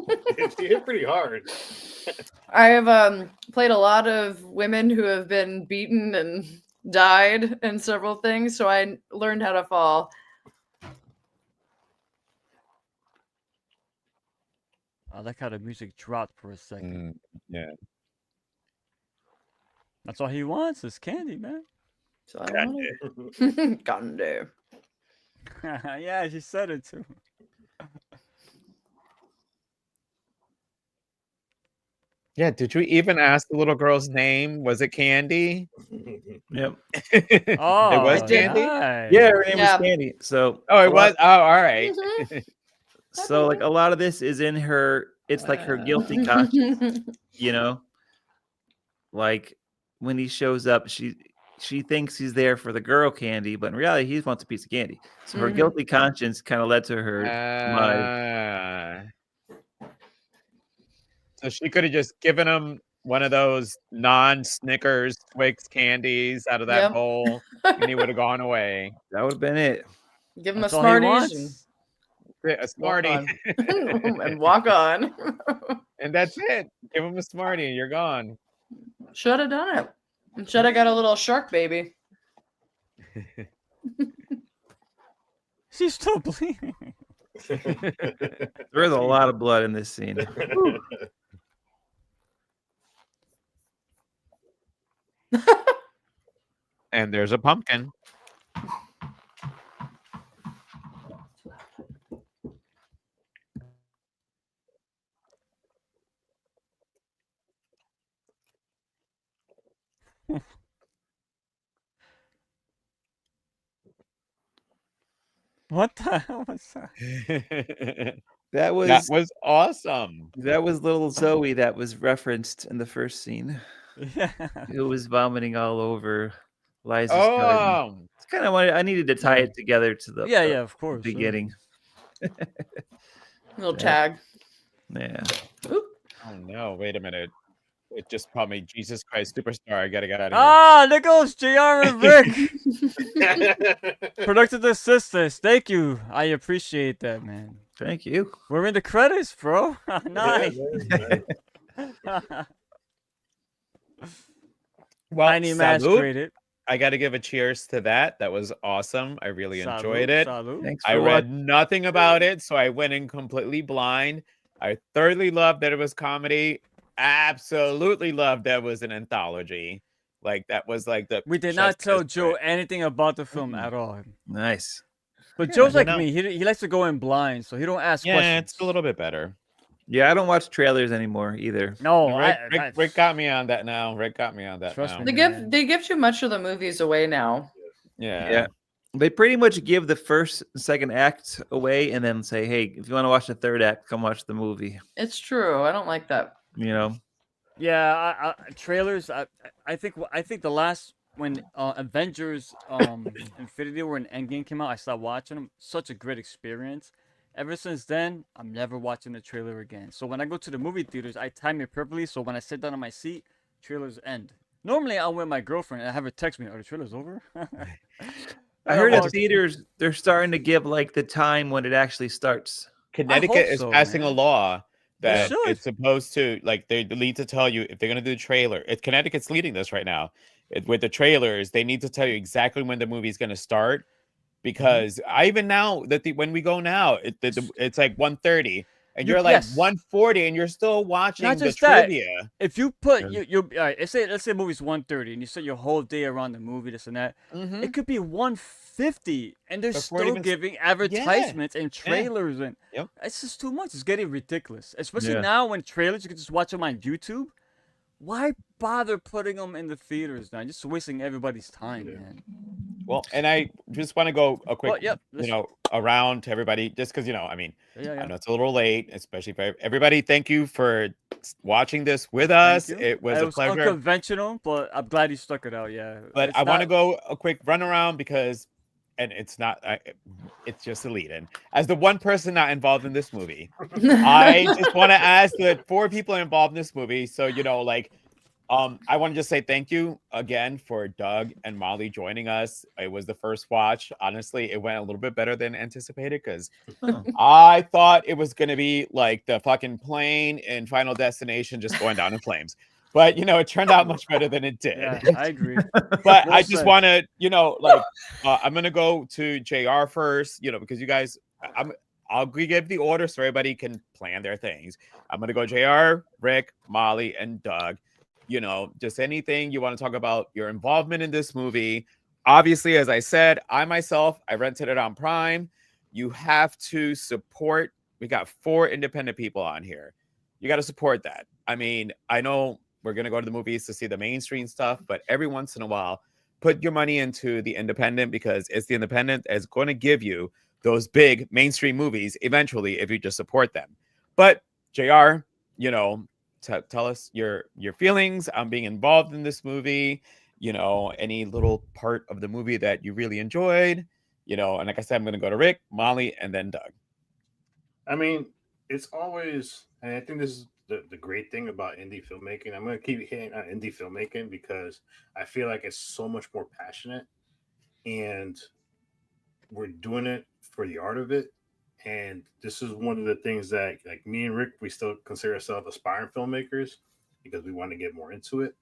She hit pretty hard. I have played a lot of women who have been beaten and died in several things, so I learned how to fall. I like how the music dropped for a second. Yeah. That's all he wants is candy, man. So I don't Candy. Yeah, she said it too. Yeah, did you even ask the little girl's name? Was it Candy? Yep. Oh, it was Candy? nice. Yeah, her name was Candy. So it was. Oh, all right. So like a lot of this is in her. It's like her guilty conscience, you know. Like when he shows up, she thinks he's there for the girl Candy, but in reality, he wants a piece of candy. So her guilty conscience kind of led to her. So she could have just given him one of those non-Snickers Twix candies out of that bowl, and he would have gone away. That would have been it. Give him That's a all he Smarties A Smartie. and walk on. And that's it. Give him a Smartie and you're gone. Should have done it. Should have got a little shark baby. She's still bleeding. There is a lot of blood in this scene. And there's a pumpkin. What the hell was that? That was awesome. That was little Zoe that was referenced in the first scene. Yeah. who was vomiting all over Liza's garden. Oh, It's kind of what I needed to tie Yeah. it together to the, Yeah, the yeah, of course. beginning. Little Yeah. tag. Yeah. Oop. oh no! Wait a minute. It just called me Jesus Christ Superstar. I gotta get out of here. Ah, there goes JR and Rick. Productive assistance. Thank you. I appreciate that, man. Thank you. We're in the credits, bro. Nice. Well, Tiny Mash salute. created. I got to give a cheers to that. That was awesome. I really enjoyed it. Salute. Thanks I for read watching. nothing about it, so I went in completely blind. I thoroughly loved that it was comedy. Absolutely loved that it was an anthology. Like that was like the We did not chef's tell kiss, Joe right? anything about the film Mm-mm. at all. Nice. But Yeah, Joe's you like know. me. He likes to go in blind, so he don't ask Yeah, questions. it's a little bit better. Yeah, I don't watch trailers anymore either. No, Rick got me on that now. Rick got me on that Trust now. me. They give too much of the movies away now. Yeah. Yeah. They pretty much give the first and second act away and then say, hey, if you want to watch the third act, come watch the movie. It's true. I don't like that. You know? Yeah, trailers. I think the last when Avengers Infinity War and Endgame came out, I stopped watching them. Such a great experience. Ever since then, I'm never watching the trailer again. So when I go to the movie theaters, I time it perfectly. So when I sit down on my seat, trailers end. Normally, I'm with my girlfriend and I have her text me, "Are the trailers over?" I heard at theaters they're starting to give like the time when it actually starts. Connecticut is so, passing a man. law that should. it's supposed to, like, they need to tell you if they're going to do the trailer. Connecticut's leading this right now. With the trailers, they need to tell you exactly when the movie's going to start. Because I even now that when we go now, it's like 1:30 and you're like Yes. 1:40 and you're still watching Not the just that. trivia. If you put you all right, let's say the movie's 1:30 and you set your whole day around the movie, this and that, it could be 1:50 and they're Before it still even giving advertisements and trailers and Yep. it's just too much. It's getting ridiculous. Especially Yeah. now when trailers you can just watch them on YouTube. Why bother putting them in the theaters now? Just wasting everybody's time, man. Well, and I just want to go a quick, Well, yep, let's- around to everybody, just because, I mean, Yeah. I know it's a little late, especially for everybody. Thank you for watching this with us. Thank you. It was a pleasure. Unconventional, but I'm glad you stuck it out. Yeah. But It's I want to not- go a quick run around because, and it's not, it's just a lead in. As the one person not involved in this movie, I just want to ask the 4 people involved in this movie. So, I want to just say thank you again for Doug and Molly joining us. It was the first watch. Honestly, it went a little bit better than anticipated because I thought it was going to be like the fucking plane in Final Destination just going down in flames. But, it turned out much better than it did. Yeah, I agree. But Well I just said. want to, I'm going to go to JR first, because you guys, I'll give the order so everybody can plan their things. I'm going to go JR, Rick, Molly, and Doug. Just anything you want to talk about your involvement in this movie. Obviously, as I said, I rented it on Prime. You have to support. We got 4 independent people on here. You got to support that. I mean, I know we're going to go to the movies to see the mainstream stuff, but every once in a while, put your money into the independent because it's the independent that's going to give you those big mainstream movies eventually if you just support them. But JR, tell us your feelings on being involved in this movie, any little part of the movie that you really enjoyed, and like I said, I'm going to go to Rick, Molly, and then Doug. I mean, it's always, and I think this is the great thing about indie filmmaking. I'm going to keep hitting on indie filmmaking because I feel like it's so much more passionate and we're doing it for the art of it. And this is one of the things that, like me and Rick, we still consider ourselves aspiring filmmakers because we want to get more into it.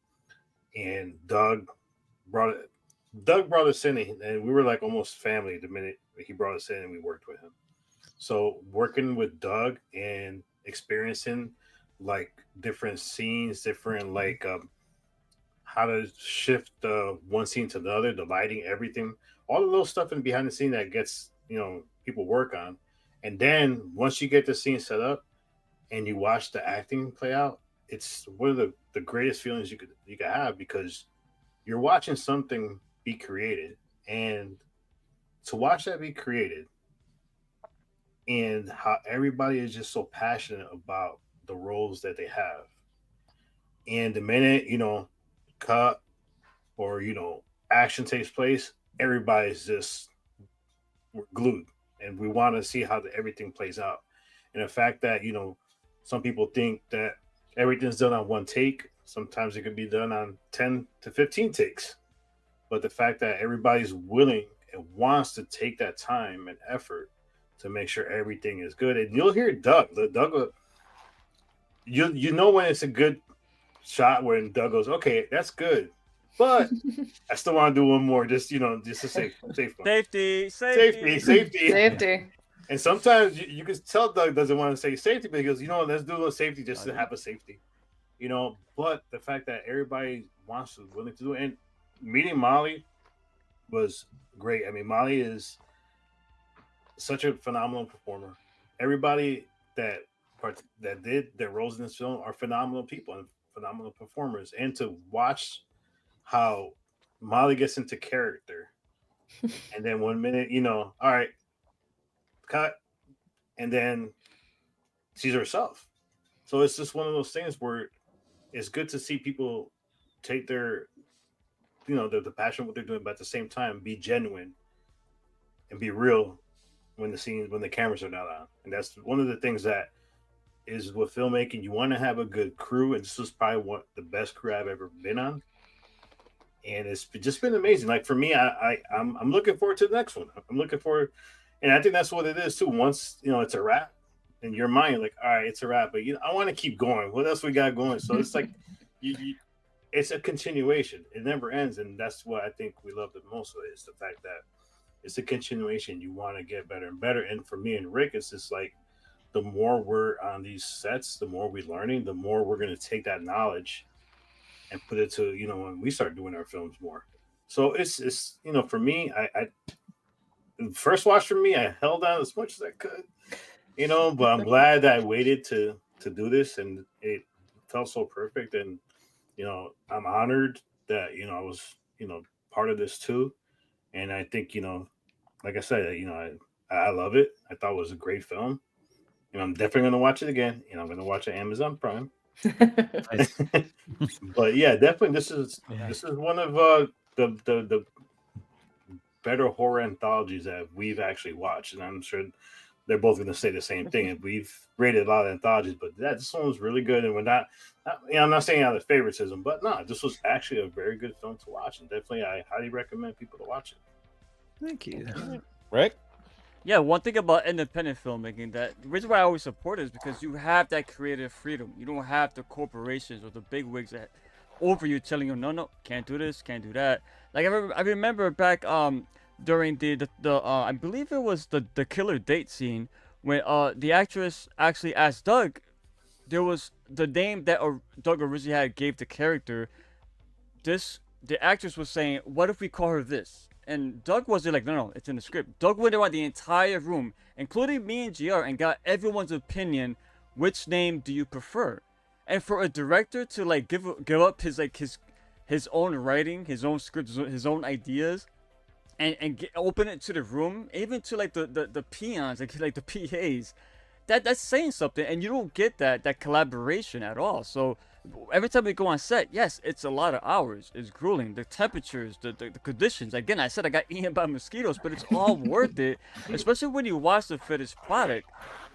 And Doug brought us in, and we were like almost family the minute he brought us in and we worked with him. So working with Doug and experiencing like different scenes, different how to shift one scene to the other, the lighting, everything, all of those stuff in behind the scene that gets people work on. And then once you get the scene set up and you watch the acting play out, it's one of the greatest feelings you could have because you're watching something be created. And to watch that be created and how everybody is just so passionate about the roles that they have. And the minute, cut or action takes place, everybody's just we're glued, and we want to see how everything plays out. And the fact that some people think that everything's done on one take, sometimes it could be done on 10 to 15 takes. But the fact that everybody's willing and wants to take that time and effort to make sure everything is good, and you'll hear Doug. Doug, you know when it's a good shot when Doug goes, "Okay, that's good, but I still want to do one more, just to safe one. Safety. And sometimes you can tell Doug doesn't want to say safety because let's do a little safety just to have a safety, But the fact that everybody wants to willing to do it, and meeting Molly was great. I mean, Molly is such a phenomenal performer. Everybody that did their roles in this film are phenomenal people and phenomenal performers. And to watch how Molly gets into character, and then 1 minute, all right, cut, and then she's herself. So it's just one of those things where it's good to see people take their the passion of what they're doing, but at the same time be genuine and be real when the cameras are not on. And that's one of the things that is with filmmaking. You want to have a good crew, and this was probably the best crew I've ever been on. And it's just been amazing. Like for me, I'm looking forward to the next one. I'm looking forward, and I think that's what it is too. Once it's a wrap in your mind, you're like, all right, it's a wrap, but I want to keep going. What else we got going? So it's like it's a continuation. It never ends, and that's what I think we love the most of it, is the fact that it's a continuation. You want to get better and better. And for me and Rick, it's just like the more we're on these sets, the more we're learning, the more we're going to take that knowledge and put it to when we start doing our films more. So it's for me, I first watch for me, I held on as much as I could, but I'm glad that I waited to do this, and it felt so perfect. And I'm honored that I was part of this too. And I think like I said, I love it. I thought it was a great film, and I'm definitely going to watch it again. And I'm going to watch it on Amazon Prime. But yeah, definitely this is one of the better horror anthologies that we've actually watched, and I'm sure they're both going to say the same thing. And we've rated a lot of anthologies, but this one was really good. And we're not I'm not saying out of favoritism, but no, this was actually a very good film to watch, and definitely I highly recommend people to watch it. Thank you, Rick. Yeah, one thing about independent filmmaking, that the reason why I always support it is because you have that creative freedom. You don't have the corporations or the big wigs that over you telling you, no, can't do this, can't do that. Like I remember back during the I believe it was the killer date scene when the actress actually asked Doug, there was the name that Doug originally had gave the character. The actress was saying, what if we call her this? And Doug wasn't like, no, it's in the script. Doug went around the entire room, including me and GR, and got everyone's opinion. Which name do you prefer? And for a director to like give up his own writing, his own scripts, his own ideas, and open it to the room, even to like the peons, like the PAs, that's saying something. And you don't get that collaboration at all. So every time we go on set, yes, it's a lot of hours. It's grueling. The temperatures, the conditions. Again, I said I got eaten by mosquitoes, but it's all worth it, especially when you watch the finished product.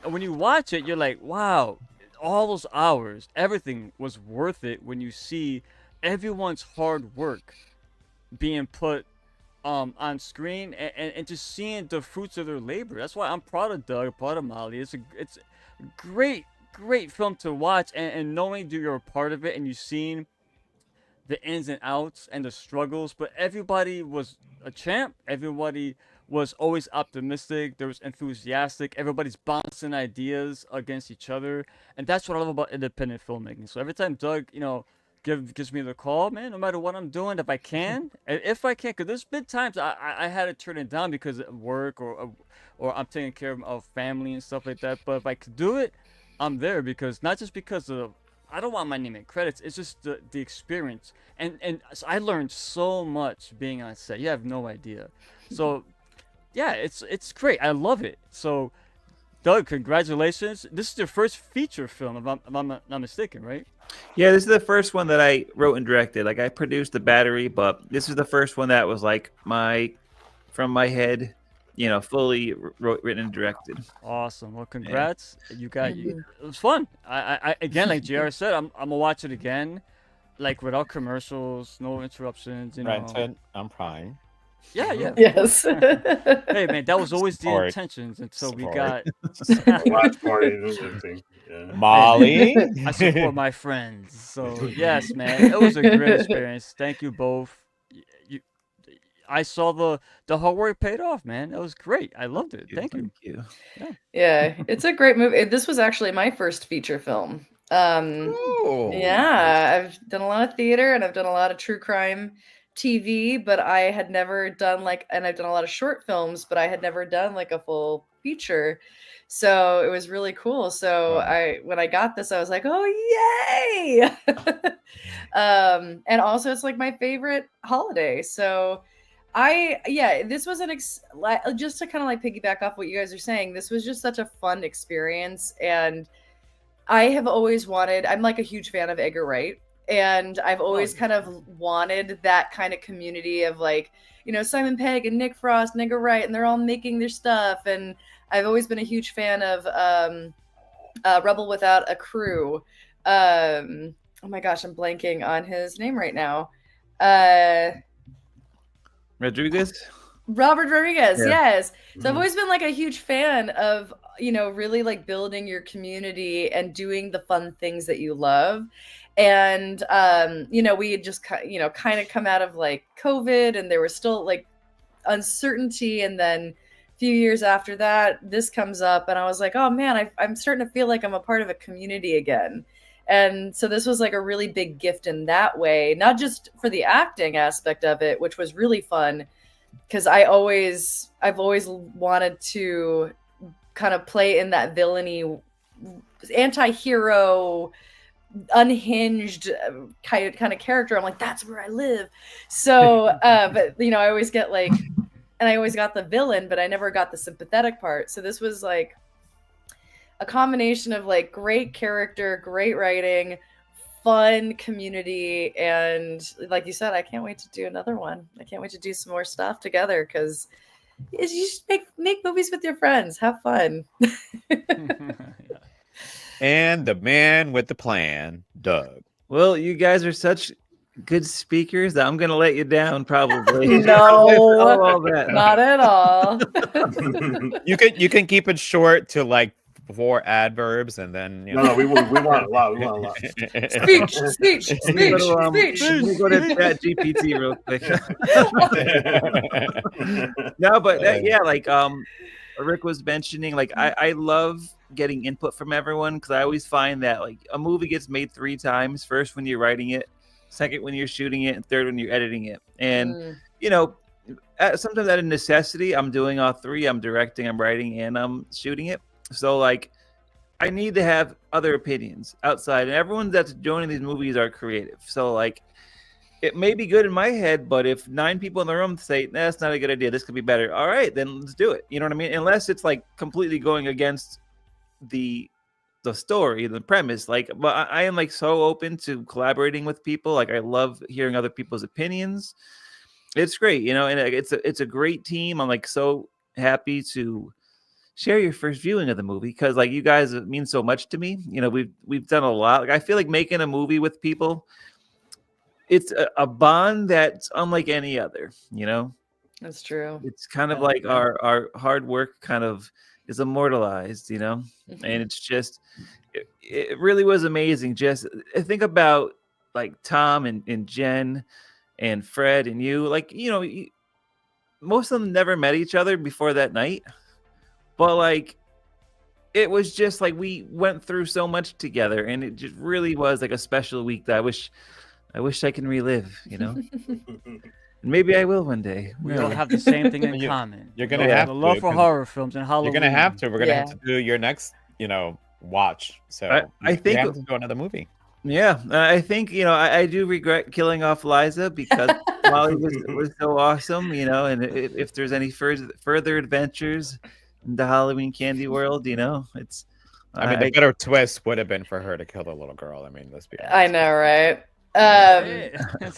And when you watch it, you're like, wow, all those hours, everything was worth it when you see everyone's hard work being put on screen, and just seeing the fruits of their labor. That's why I'm proud of Doug, proud of Molly. It's a great film to watch, and knowing that you're a part of it and you've seen the ins and outs and the struggles, but everybody was a champ. Everybody was always optimistic. There was enthusiastic. Everybody's bouncing ideas against each other, and that's what I love about independent filmmaking. So every time Doug, gives me the call, man, no matter what I'm doing, if I can, because there's been times I had to turn it down because of work or I'm taking care of family and stuff like that. But if I could do it, I'm there, because not just because of, I don't want my name in credits. It's just the experience, and so I learned so much being on set. You have no idea. So yeah, it's great. I love it. So Doug, congratulations. This is your first feature film, if I'm not mistaken, right? Yeah, this is the first one that I wrote and directed. Like I produced The Battery, but this is the first one that was like from my head, fully written and directed. Awesome. Well, congrats. You got you. It was fun. I again, like JR said, I'm gonna watch it again, like without commercials, no interruptions. Renton, I'm fine. Yeah, yeah. Yes. Hey, man, that was always the Support. intentions until we Support. got. Watch parties and everything. Yeah. Molly. I support my friends. So yes, man, it was a great experience. Thank you both. I saw the hard work paid off, man. That was great. I loved it. Thank you. Yeah, it's a great movie. This was actually my first feature film. Oh. Yeah, I've done a lot of theater and I've done a lot of true crime TV, but I had never done and I've done a lot of short films, but I had never done like a full feature. So it was really cool. So when I got this, I was like, oh yay! And also it's like my favorite holiday. So this was just to kind of like piggyback off what you guys are saying. This was just such a fun experience, and I have always wanted. I'm like a huge fan of Edgar Wright, and I've always kind of wanted that kind of community of like, Simon Pegg and Nick Frost and Edgar Wright, and they're all making their stuff. And I've always been a huge fan of Rebel Without a Crew. Oh my gosh, I'm blanking on his name right now. Robert Rodriguez, yes. So I've always been like a huge fan of, really like building your community and doing the fun things that you love. And, we had just, kind of come out of like COVID, and there was still like uncertainty. And then a few years after that, this comes up, and I was like, oh man, I'm starting to feel like I'm a part of a community again. And so this was like a really big gift in that way, not just for the acting aspect of it, which was really fun, because I've always wanted to kind of play in that villainy, anti-hero, unhinged kind of character. I'm like, that's where I live. So, but I always get like, and I always got the villain, but I never got the sympathetic part. So this was like a combination of like great character, great writing, fun community, and like you said, I can't wait to do another one. I can't wait to do some more stuff together, because you should make movies with your friends. Have fun. And the man with the plan, Doug. Well, you guys are such good speakers that I'm gonna let you down probably. No, not at all. You can keep it short to like 4 adverbs, and then No, we want a lot. We want a lot. Speech. Let me go to that GPT real quick. No, but Rick was mentioning, like I love getting input from everyone, because I always find that like a movie gets made 3 times: first when you're writing it, second when you're shooting it, and third when you're editing it. And sometimes out of necessity, I'm doing all 3. I'm directing, I'm writing, and I'm shooting it. So like I need to have other opinions outside, and everyone that's joining these movies are creative. So like it may be good in my head, but if 9 people in the room say, nah, that's not a good idea, this could be better, all right, then let's do it. You know what I mean? Unless it's like completely going against the story, the premise. Like, but I am like so open to collaborating with people. Like I love hearing other people's opinions. It's great, and it's a great team. I'm like so happy to share your first viewing of the movie, because like you guys mean so much to me. We've done a lot. Like I feel like making a movie with people, it's a bond that's unlike any other. That's true. It's kind of like our hard work kind of is immortalized, and it's just it really was amazing. Just think about like Tom and Jen and Fred and you, like most of them never met each other before that night. But like, it was just like we went through so much together, and it just really was like a special week that I wish I can relive. Maybe I will one day. We all have the same thing in common. You're gonna have the love for horror films and Halloween. You're gonna have to. We're gonna have to do your next, watch. So I think we have to do another movie. Yeah, I think I do regret killing off Liza, because Molly was so awesome. And if there's any further adventures in the Halloween candy world, it's I mean, the better twist would have been for her to kill the little girl. I mean, let's be honest. I know, right? Hey.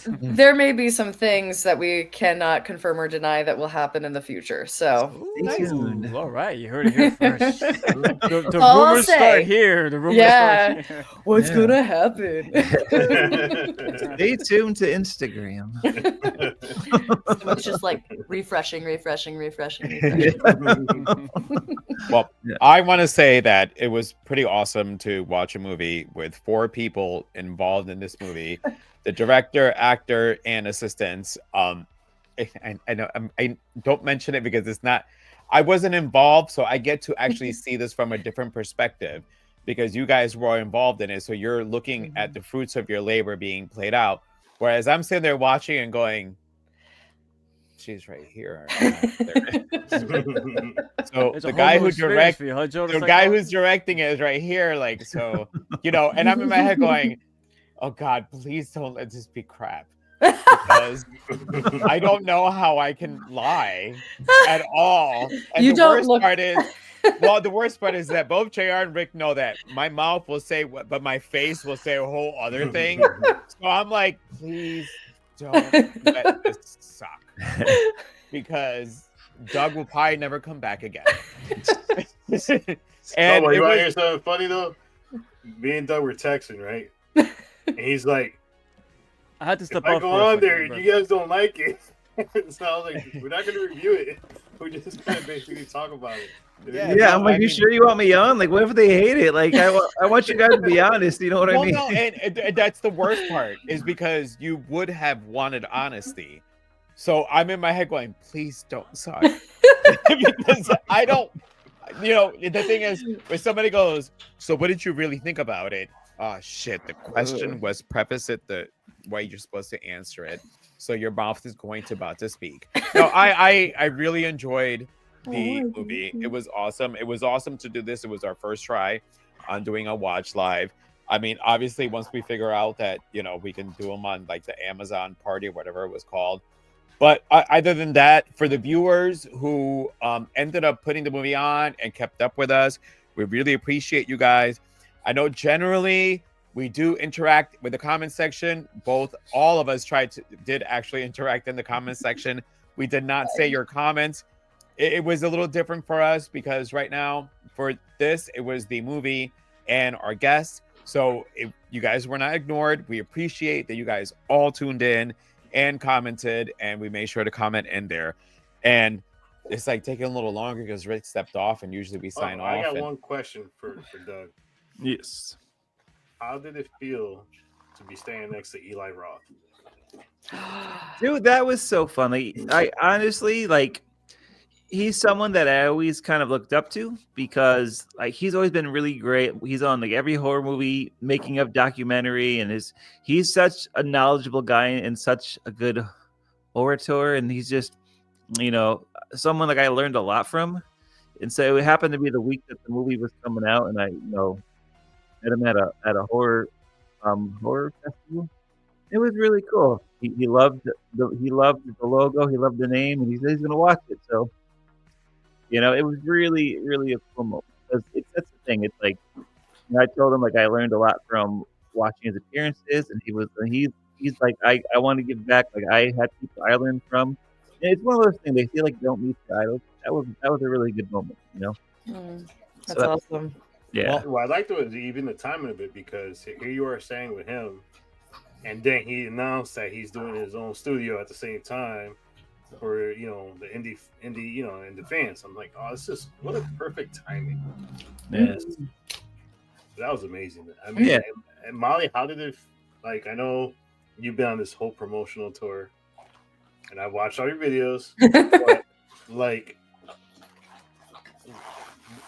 There may be some things that we cannot confirm or deny that will happen in the future. So Stay tuned. Ooh, all right, you heard it here first. The All I'll rumors say. start here. The rumors Yeah. start here. what's Yeah. gonna happen? Stay tuned to Instagram. It's just like refreshing. Well, Yeah. I want to say that it was pretty awesome to watch a movie with 4 people involved in this movie: the director, actor, and assistants. I know I don't mention it because it's not. I wasn't involved, so I get to actually see this from a different perspective because you guys were involved in it. So you're looking at the fruits of your labor being played out, whereas I'm sitting there watching and going, "She's right here." So It's the a guy whole who new experience directs, for you, huh, Joe? the It's like, guy oh, who's directing it is right here, like, so, and I'm in my head going, "Oh God, please don't let this be crap," because I don't know how I can lie at all. And You the don't worst look- part is, the worst part is that both JR and Rick know that my mouth will say what, but my face will say a whole other thing. So I'm like, please don't let this suck, because Doug will probably never come back again. And you it want to was, hear something funny though? Me and Doug were texting, right? And he's like, I had to step if I up. go for a on second, there and bro. you guys don't like it, so I was like, we're not going to review it. We're just going to basically talk about it. Yeah, Yeah, no, I'm like, I you mean- sure you want me on? Like, what if they hate it? Like, I want you guys to be honest. You know what I Well, mean? no, and that's the worst part is because you would have wanted honesty. So I'm in my head going, please don't suck. Because I don't, the thing is, when somebody goes, so what did you really think about it? Oh, shit. The question was preface it the way you're supposed to answer it. So your mouth is going to about to speak. No, I really enjoyed the movie. It was awesome. It was awesome to do this. It was our first try on doing a watch live. I mean, obviously, once we figure out that, we can do them on like the Amazon party or whatever it was called. But other than that, for the viewers who ended up putting the movie on and kept up with us, we really appreciate you guys. I know generally we do interact with the comment section. All of us did actually interact in the comment section. We did not say your comments. It was a little different for us because right now for this, it was the movie and our guests. So you guys were not ignored. We appreciate that you guys all tuned in and commented, and we made sure to comment in there. And it's like taking a little longer because Rick stepped off, and usually we sign off. I got one question for Doug. Yes. How did it feel to be standing next to Eli Roth? Dude, that was so funny. I honestly, like, he's someone that I always kind of looked up to because, like, he's always been really great. He's on, like, every horror movie, making of documentary, and he's such a knowledgeable guy and such a good orator, and he's just, someone like I learned a lot from. And so it happened to be the week that the movie was coming out, and I, met him at a horror festival. It was really cool. He loved the logo, he loved the name, and he said he's gonna watch it. So, it was really, really a cool moment. Because that's the thing. It's like, I told him, like, I learned a lot from watching his appearances, and he's like, I want to give back. Like, I had people I learned from. And it's one of those things. They feel like they don't meet the idols. That was a really good moment. That's So awesome. Yeah. Well, I liked it was even the timing of it because here you are saying with him, and then he announced that he's doing his own studio at the same time for the indie and the fans. I'm like, oh, this is what a perfect timing. Yes. That was amazing. I mean, Yeah. and Molly, how did it? Like, I know you've been on this whole promotional tour, and I watched all your videos. But like,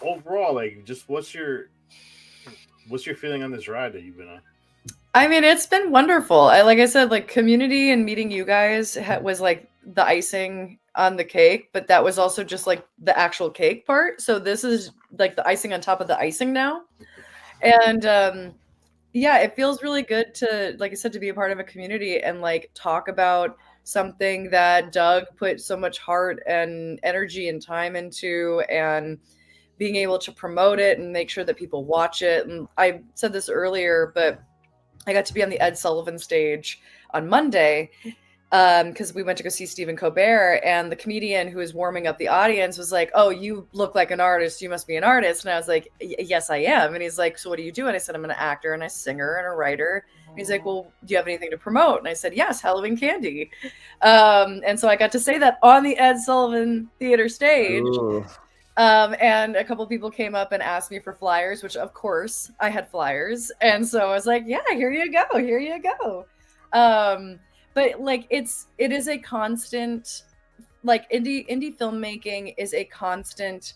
overall, like, just what's your feeling on this ride that you've been on? I mean, it's been wonderful. Like I said, like, community and meeting you guys was like the icing on the cake, but that was also just like the actual cake part. So this is like the icing on top of the icing now. And yeah, it feels really good to, like I said, to be a part of a community and like talk about something that Doug put so much heart and energy and time into, and being able to promote it and make sure that people watch it. And I said this earlier, but I got to be on the Ed Sullivan stage on Monday because we went to go see Stephen Colbert, and the comedian who was warming up the audience was like, "Oh, you look like an artist. You must be an artist." And I was like, "Yes, I am." And he's like, "So what do you do?" And I said, "I'm an actor and a singer and a writer." And he's like, "Well, do you have anything to promote?" And I said, "Yes, Halloween candy." And so I got to say that on the Ed Sullivan Theater stage. Ooh. And a couple people came up and asked me for flyers, which of course I had flyers. And so I was like, yeah, here you go. Here you go. But like, it is a constant, like indie filmmaking is a constant,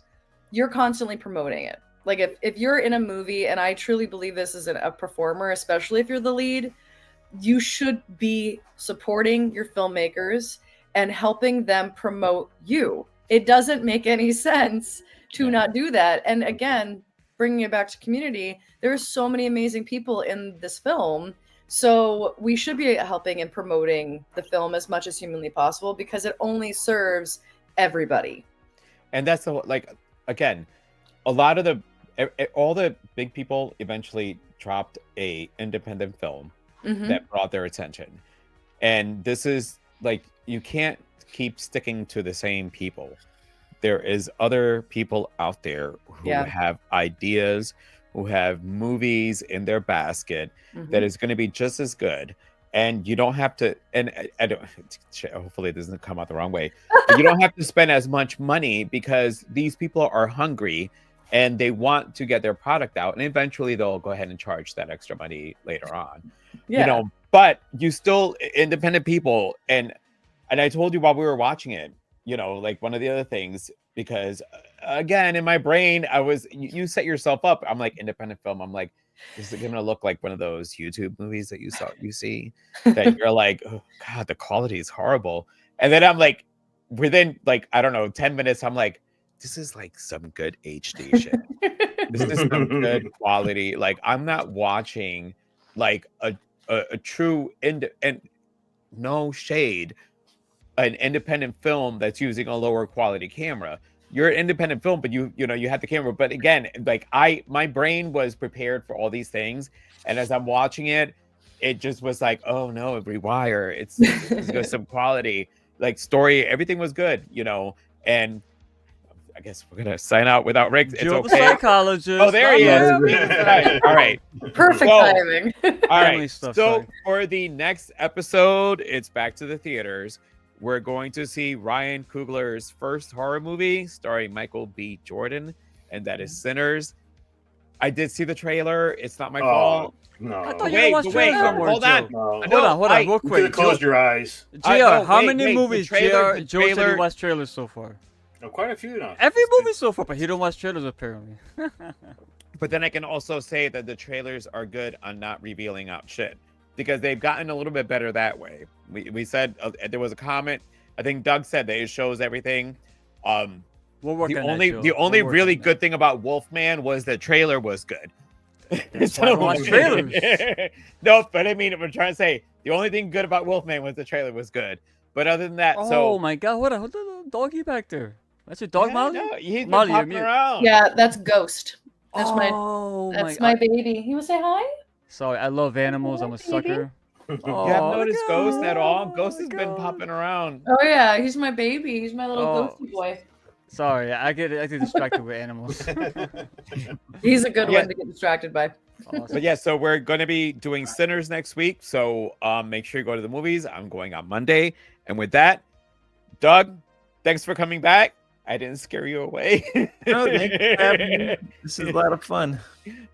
you're constantly promoting it. Like if you're in a movie, and I truly believe this as a performer, especially if you're the lead, you should be supporting your filmmakers and helping them promote you. It doesn't make any sense to not do that. And again, bringing it back to Community, there are so many amazing people in this film. So we should be helping and promoting the film as much as humanly possible, because it only serves everybody. And that's like, again, a lot of all the big people eventually dropped a independent film that brought their attention. And this is like, you can't keep sticking to the same people. There is other people out there who have ideas, who have movies in their basket that is going to be just as good. And you don't have to, and I don't, hopefully it doesn't come out the wrong way, but you don't have to spend as much money, because these people are hungry and they want to get their product out, and eventually they'll go ahead and charge that extra money later on. You know, but you still, independent people, and I told you while we were watching it, you know, like one of the other things, because again, in my brain, you set yourself up. I'm like, independent film. I'm like, this is going to look like one of those YouTube movies that you see that you're like, oh God, the quality is horrible. And then I'm like, within like, I don't know, 10 minutes, I'm like, this is like some good HD shit. This is some good quality. Like, I'm not watching like a true and no shade, an independent film that's using a lower quality camera. You're an independent film, but you know you have the camera. But again, like my brain was prepared for all these things, and as I'm watching it, it just was like, oh no, rewire. It's got some quality, like story, everything was good, you know. And I guess we're gonna sign out without Rick. It's Joe okay. the psychologist. Oh, there he is. All right. Perfect timing. All right. So for the next episode, it's back to the theaters. We're going to see Ryan Coogler's first horror movie starring Michael B. Jordan, and that is Sinners. I did see the trailer. It's not my fault. No. I thought you watched trailers. Hold on. No. Hold on, real quick. You could have closed your eyes. JR, how many movies Joe said he watched trailers so far? Oh, quite a few now. Every movie so far, but he don't watch trailers apparently. But then I can also say that the trailers are good on not revealing out shit, because they've gotten a little bit better that way. We said there was a comment. I think Doug said that it shows everything. The only really good thing about Wolfman was the trailer was good. That's why I watch trailers. No, but I mean, we're trying to say the only thing good about Wolfman was the trailer was good. But other than that, oh my God, what a doggy back there. That's your dog, Molly? No, he's been Molly, popping around. Yeah, that's Ghost. That's my God. baby. He will say hi. Sorry, I love animals. I'm a sucker. You haven't noticed Ghost at all? Ghost has been popping around. Oh yeah, he's my baby. He's my little ghosty boy. Sorry, I get distracted with animals. He's a good one to get distracted by. Awesome. But yeah, so we're going to be doing Sinners next week. So make sure you go to the movies. I'm going on Monday. And with that, Doug, thanks for coming back. I didn't scare you away. No, thank you for having me. This is a lot of fun.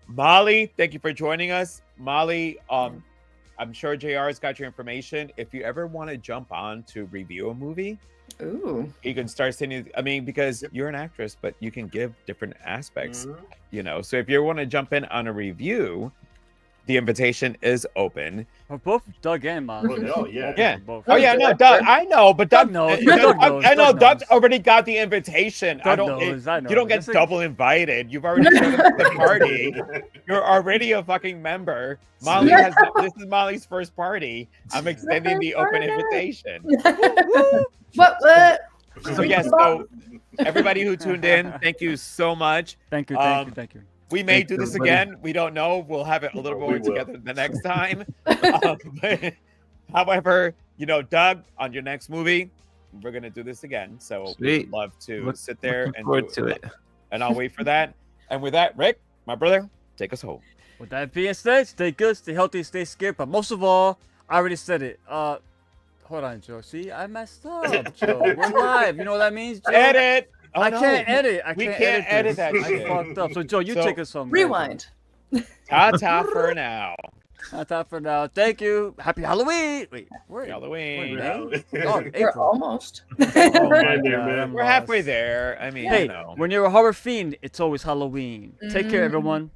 Molly, thank you for joining us. Molly, I'm sure JR's got your information. If you ever want to jump on to review a movie, ooh, you can start sending. I mean, because you're an actress, but you can give different aspects, you know. So if you want to jump in on a review, the invitation is open. For both Doug and Molly. Oh yeah. Yeah. Both. Oh yeah, no, Doug. I know, but Doug knows. I know Doug's already got the invitation. Doug knows, I know. You don't get double invited. You've already showed up at the party. You're already a fucking member. Molly this is Molly's first party. I'm extending the open invitation. What? So yes, so Everybody who tuned in, thank you so much. Thank you, Um, thank you. We may Thanks, do this everybody. again. We don't know. We'll have it a little Oh, more we will. together the next time. However, Doug, on your next movie, we're gonna do this again. So we'd Sweet. love to Look- sit there looking and forward do to it. And I'll wait for that. And with that, Rick, my brother, take us home. With that being said, stay good, stay healthy, stay scared. But most of all, I already said it. Hold on, Joe. See, I messed up, Joe. We're live. You know what that means, Joe? Edit. Oh, I no. can't edit. We can't edit that I shit. fucked up. So Joe, you So- take us home. Rewind. Ta-ta for now. Ta-ta for now. Thank you. Happy Halloween. Wait, wait. Halloween. Wait, Yeah. Oh, We're April. almost. Oh my Yeah, God, man. I'm We're halfway lost. there. I mean, Hey, when you're a horror fiend, it's always Halloween. Take care, Mhm. everyone.